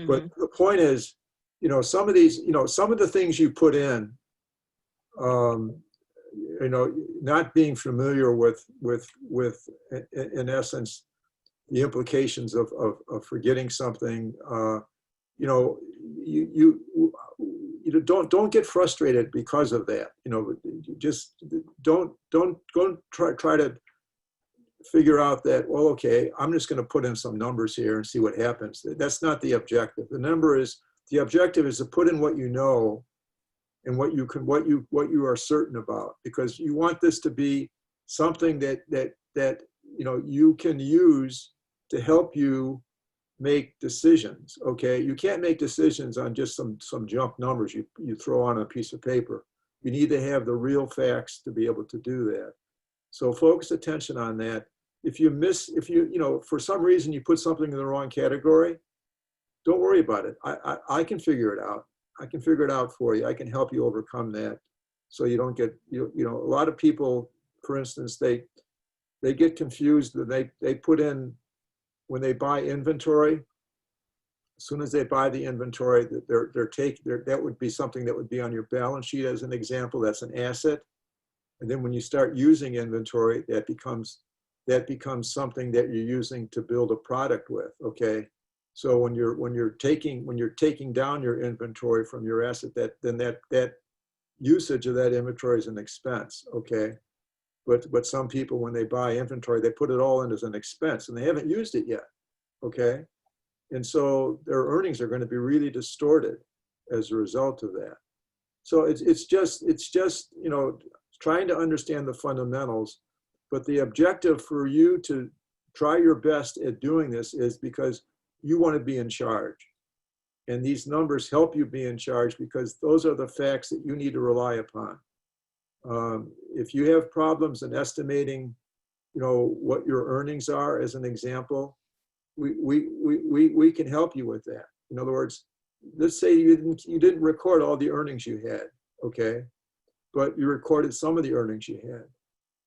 But the point is, you know, some of these, you know, some of the things you put in, you know, not being familiar with in essence, the implications of forgetting something, you know, you don't get frustrated because of that. You know, just don't try to figure out that, well, okay, I'm just going to put in some numbers here and see what happens. That's not the objective. The objective is to put in what you know and what you are certain about, because you want this to be something that you know you can use to help you make decisions. Okay, you can't make decisions on just some junk numbers you throw on a piece of paper. You need to have the real facts to be able to do that. So focus attention on that. If you you know, for some reason you put something in the wrong category, don't worry about it. I can figure it out. I can figure it out for you. I can help you overcome that, so you don't get, you know, a lot of people, for instance, they get confused and they put in, when they buy inventory, as soon as they buy the inventory, that would be something that would be on your balance sheet as an example. That's an asset. And then when you start using inventory, that becomes something that you're using to build a product with. Okay. So when you're taking down your inventory from your asset, that usage of that inventory is an expense. Okay. But some people, when they buy inventory, they put it all in as an expense and they haven't used it yet. Okay. And so their earnings are going to be really distorted as a result of that. So it's just, you know, trying to understand the fundamentals, but the objective for you to try your best at doing this is because you want to be in charge. And these numbers help you be in charge because those are the facts that you need to rely upon. If you have problems in estimating, you know, what your earnings are, as an example, we can help you with that. In other words, let's say you didn't record all the earnings you had, okay, but you recorded some of the earnings you had.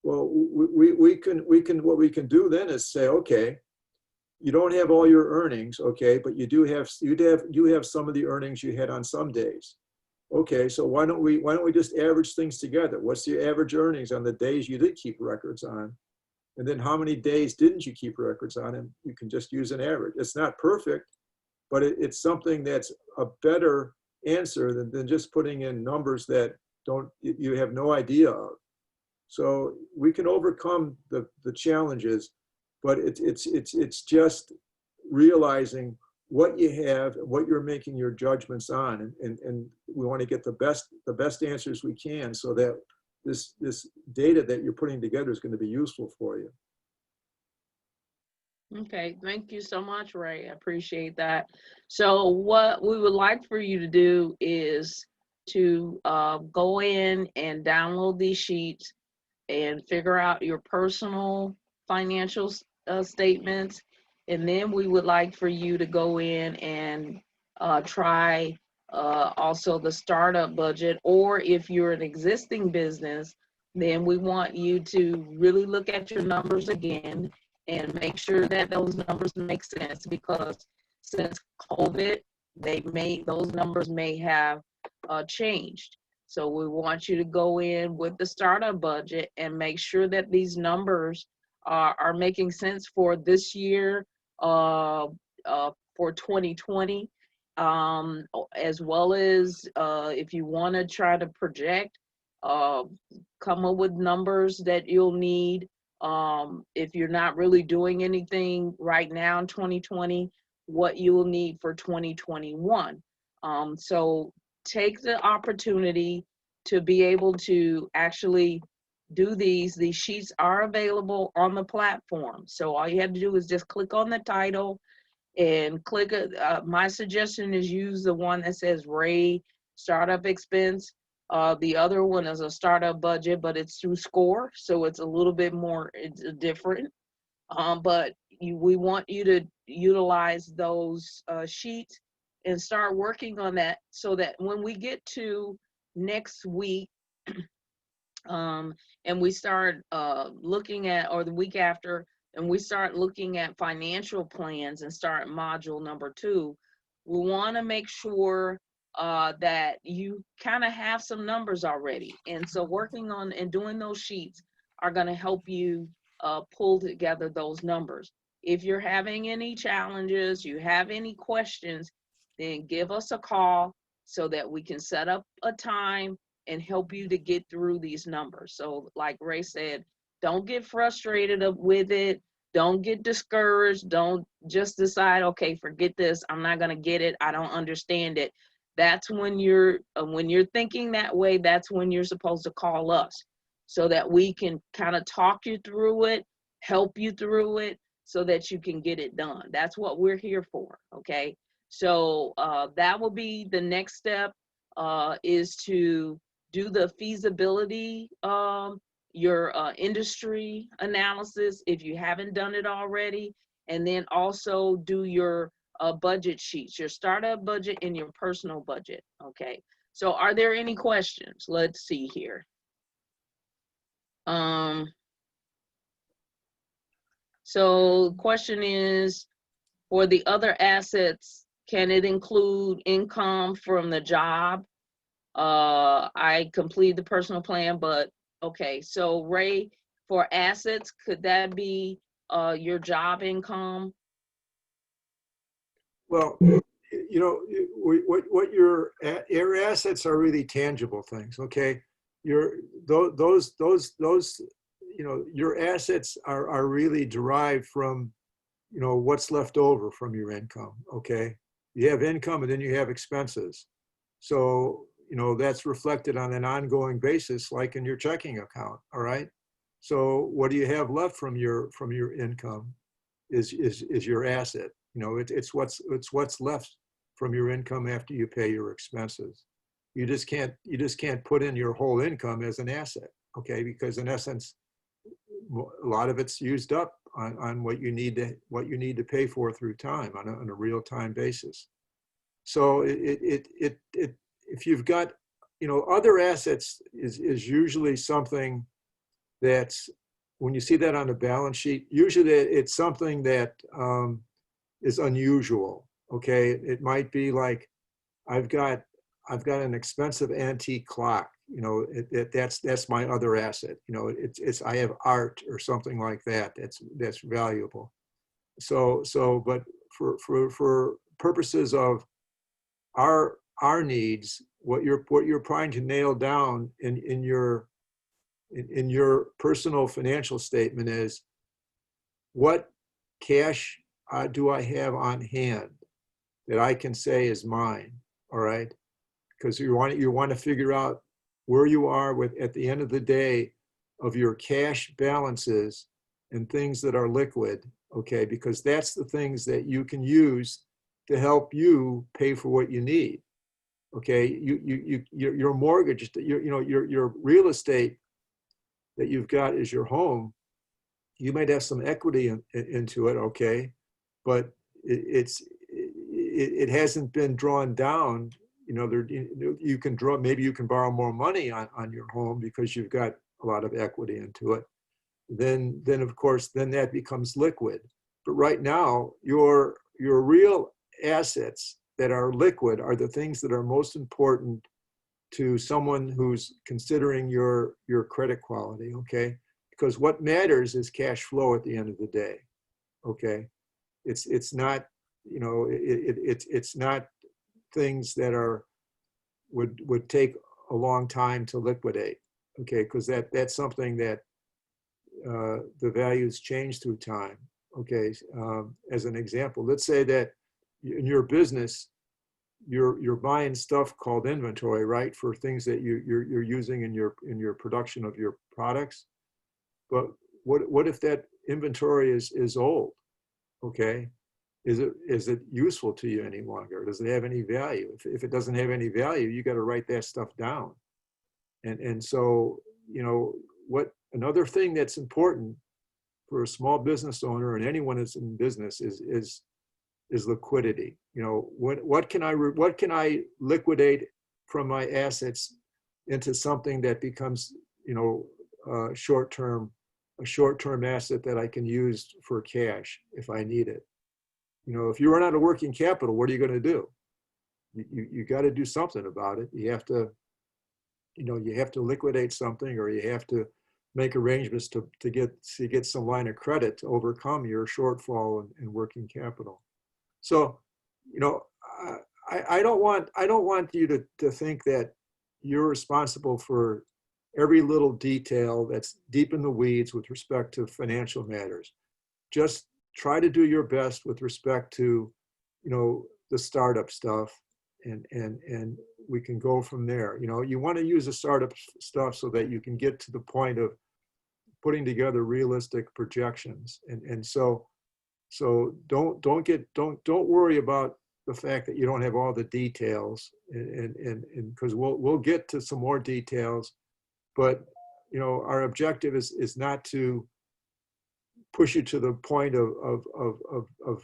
Well, what we can do then is say, okay, you don't have all your earnings, okay, but you have some of the earnings you had on some days. Okay, so why don't we just average things together? What's the average earnings on the days you did keep records on? And then how many days didn't you keep records on? And you can just use an average. It's not perfect, but it's something that's a better answer than just putting in numbers that you have no idea of. So we can overcome the challenges, but it's just realizing what you have, what you're making your judgments on, and we want to get the best answers we can, so that this data that you're putting together is going to be useful for you. Okay, thank you so much, Ray. I appreciate that. So what we would like for you to do is to go in and download these sheets and figure out your personal financial statements. And then we would like for you to go in and try also the startup budget, or if you're an existing business, then we want you to really look at your numbers again and make sure that those numbers make sense, because since COVID, those numbers may have changed. So we want you to go in with the startup budget and make sure that these numbers are making sense for this year, for 2020, as well as if you want to try to project, come up with numbers that you'll need. If you're not really doing anything right now in 2020, what you will need for 2021. So take the opportunity to be able to actually do these. These sheets are available on the platform. So all you have to do is just click on the title and click. My suggestion is use the one that says Ray Startup Expense. The other one is a startup budget, but it's through SCORE, so it's a little bit more, it's different. But we want you to utilize those sheets and start working on that, so that when we get to next week, And we start looking at, or the week after, and we start looking at financial plans and start module number 2, we want to make sure that you kind of have some numbers already. And so working on and doing those sheets are going to help you pull together those numbers. If you're having any challenges, you have any questions, then give us a call so that we can set up a time and help you to get through these numbers. So like Ray said, don't get frustrated with it. Don't get discouraged. Don't just decide, okay, forget this. I'm not going to get it. I don't understand it. That's when you're thinking that way, that's when you're supposed to call us so that we can kind of talk you through it, help you through it so that you can get it done. That's what we're here for, okay? So that will be the next step, is to do the feasibility, your industry analysis if you haven't done it already, and then also do your budget sheets, your startup budget and your personal budget. Okay, so are there any questions? Let's see here. So question is, for the other assets, can it include income from the job? I completed the personal plan, but okay. So Ray, for assets, could that be your job income? Well, you know, what your assets are really tangible things, okay? Those you know, your assets are really derived from, you know, what's left over from your income, okay? You have income and then you have expenses. So, you know, that's reflected on an ongoing basis, like in your checking account, all right? So what do you have left from your income is your asset. You know, it's what's left from your income after you pay your expenses. You just can't put in your whole income as an asset, okay? Because in essence, a lot of it's used up on what you need to pay for through time on a real-time basis. So if you've got, you know, other assets is usually something that's, when you see that on the balance sheet, usually it's something that is unusual. Okay, it might be like, I've got an expensive antique clock. You know, that's my other asset. You know, I have art or something like that. That's valuable. So but for purposes of our needs, what you're trying to nail down in your personal financial statement is, what cash do I have on hand that I can say is mine? All right, because you want to figure out where you are at the end of the day of your cash balances and things that are liquid. Okay, because that's the things that you can use to help you pay for what you need. Okay, your mortgage, your real estate that you've got is your home. You might have some equity into it, okay, but it hasn't been drawn down. You know, you can draw, maybe you can borrow more money on your home because you've got a lot of equity into it. Then of course, then that becomes liquid. But right now, your real assets that are liquid are the things that are most important to someone who's considering your credit quality, okay? Because what matters is cash flow at the end of the day, okay? It's not, you know, it's not things that would take a long time to liquidate, okay? Because that's something that the values change through time, okay? As an example, let's say that in your business, you're buying stuff called inventory, right? For things that you're using in your production of your products. But what if that inventory is old? Okay, is it useful to you any longer? Does it have any value? If it doesn't have any value, you got to write that stuff down. And so, you know, another thing that's important for a small business owner and anyone that's in business is liquidity. You know, what can I liquidate from my assets into something that becomes a short-term asset that I can use for cash if I need it. If you run out of working capital, what are you going to do? You got to do something about it. You have to liquidate something, or you have to make arrangements to get some line of credit to overcome your shortfall in working capital. So, I don't want you to think that you're responsible for every little detail that's deep in the weeds with respect to financial matters. Just try to do your best with respect to, the startup stuff, and we can go from there. You want to use the startup stuff so that you can get to the point of putting together realistic projections. And so don't worry about the fact that you don't have all the details, and because we'll get to some more details, but our objective is not to push you to the point of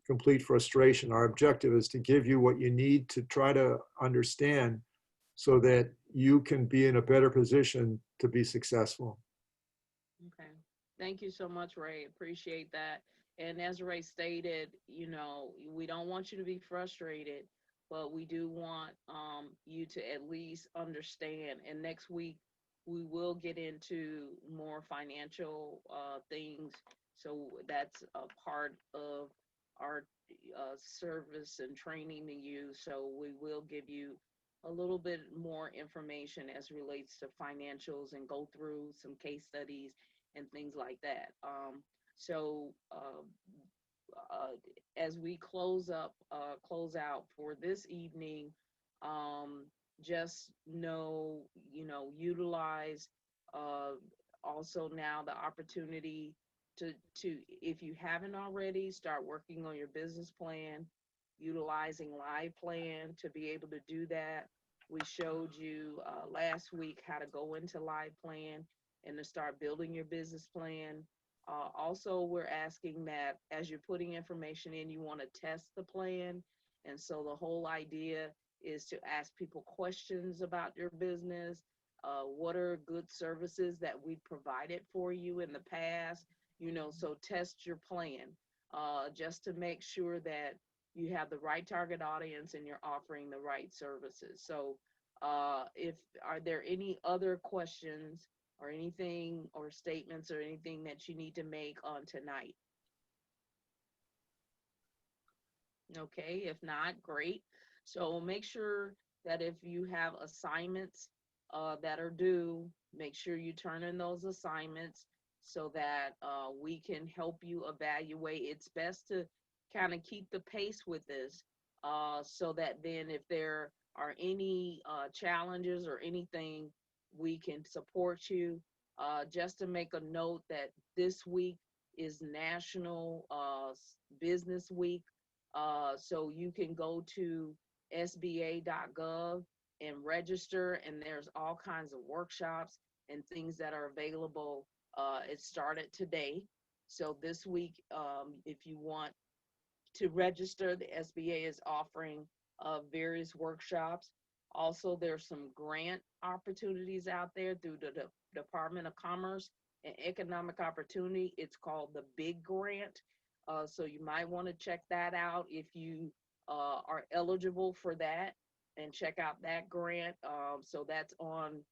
complete frustration. Our objective is to give you what you need to try to understand so that you can be in a better position to be successful. Okay. Thank you so much, Ray. Appreciate that. And as Ray stated, we don't want you to be frustrated, but we do want you to at least understand. And next week, we will get into more financial things. So that's a part of our service and training to you. So we will give you a little bit more information as relates to financials and go through some case studies and things like that. As we close out for this evening, just know, utilize also now the opportunity to, if you haven't already, start working on your business plan, utilizing Live Plan to be able to do that. We showed you last week how to go into Live Plan and to start building your business plan. Also, we're asking that as you're putting information in, you want to test the plan. And so the whole idea is to ask people questions about your business. What are good services that we provided for you in the past? So test your plan just to make sure that you have the right target audience and you're offering the right services. So are there any other questions or anything or statements or anything that you need to make on tonight? Okay, if not, great. So make sure that if you have assignments that are due, make sure you turn in those assignments so that we can help you evaluate. It's best to kind of keep the pace with this so that then if there are any challenges or anything, we can support you. Just to make a note that this week is National Business Week. So you can go to sba.gov and register, and there's all kinds of workshops and things that are available. It started today. So this week, if you want to register, the SBA is offering various workshops. Also, there's some grant opportunities out there through the Department of Commerce and Economic Opportunity. It's called the Big Grant. So you might want to check that out if you are eligible for that, and check out that grant. So that's on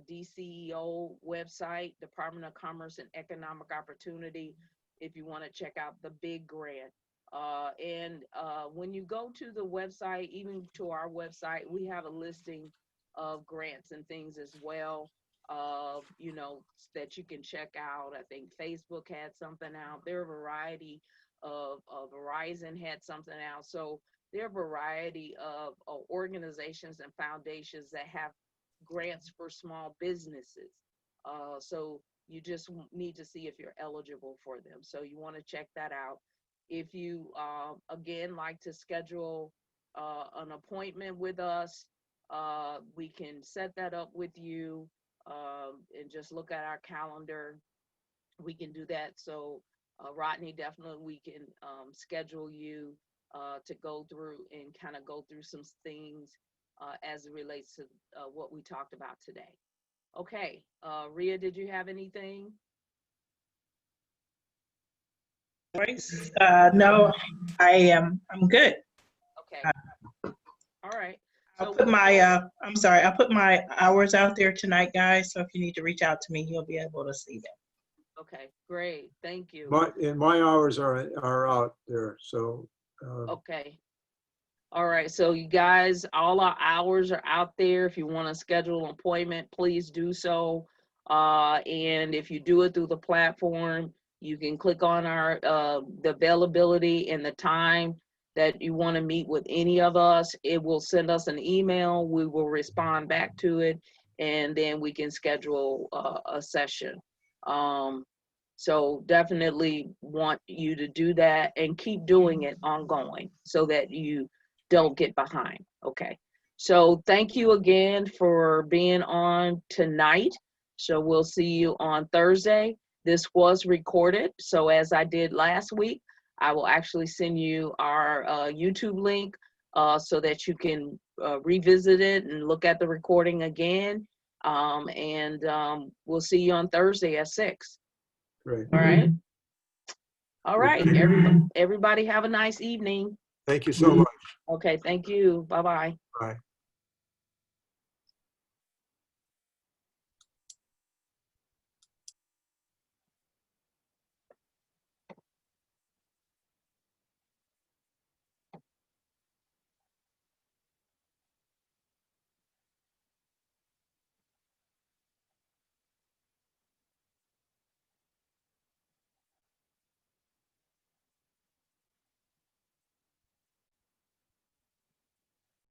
DCEO website, Department of Commerce and Economic Opportunity, if you want to check out the Big Grant. And when you go to the website, even to our website, we have a listing of grants and things as well, that you can check out. I think Facebook had something out. There are a variety of Verizon had something out. So there are a variety of organizations and foundations that have grants for small businesses. So you just need to see if you're eligible for them. So you want to check that out. If you, again, like to schedule an appointment with us, we can set that up with you and just look at our calendar. We can do that. So Rodney, definitely we can schedule you to go through and kind of go through some things as it relates to what we talked about today. Okay, Rhea, did you have anything? No, I'm good. Okay. All right. I'll put my hours out there tonight, guys. So if you need to reach out to me, you'll be able to see them. Okay, great. Thank you. My hours are out there, so. Okay. All right. So you guys, all our hours are out there. If you want to schedule an appointment, please do so. And if you do it through the platform, you can click on our the availability and the time that you want to meet with any of us. It will send us an email. We will respond back to it, and then we can schedule a session. So definitely want you to do that and keep doing it ongoing so that you don't get behind. Okay. So thank you again for being on tonight. So we'll see you on Thursday. This was recorded. So as I did last week, I will actually send you our YouTube link so that you can revisit it and look at the recording again. We'll see you on Thursday at 6. Great. All right. All right. Everybody have a nice evening. Thank you so much. Okay. Thank you. Bye-bye. Bye.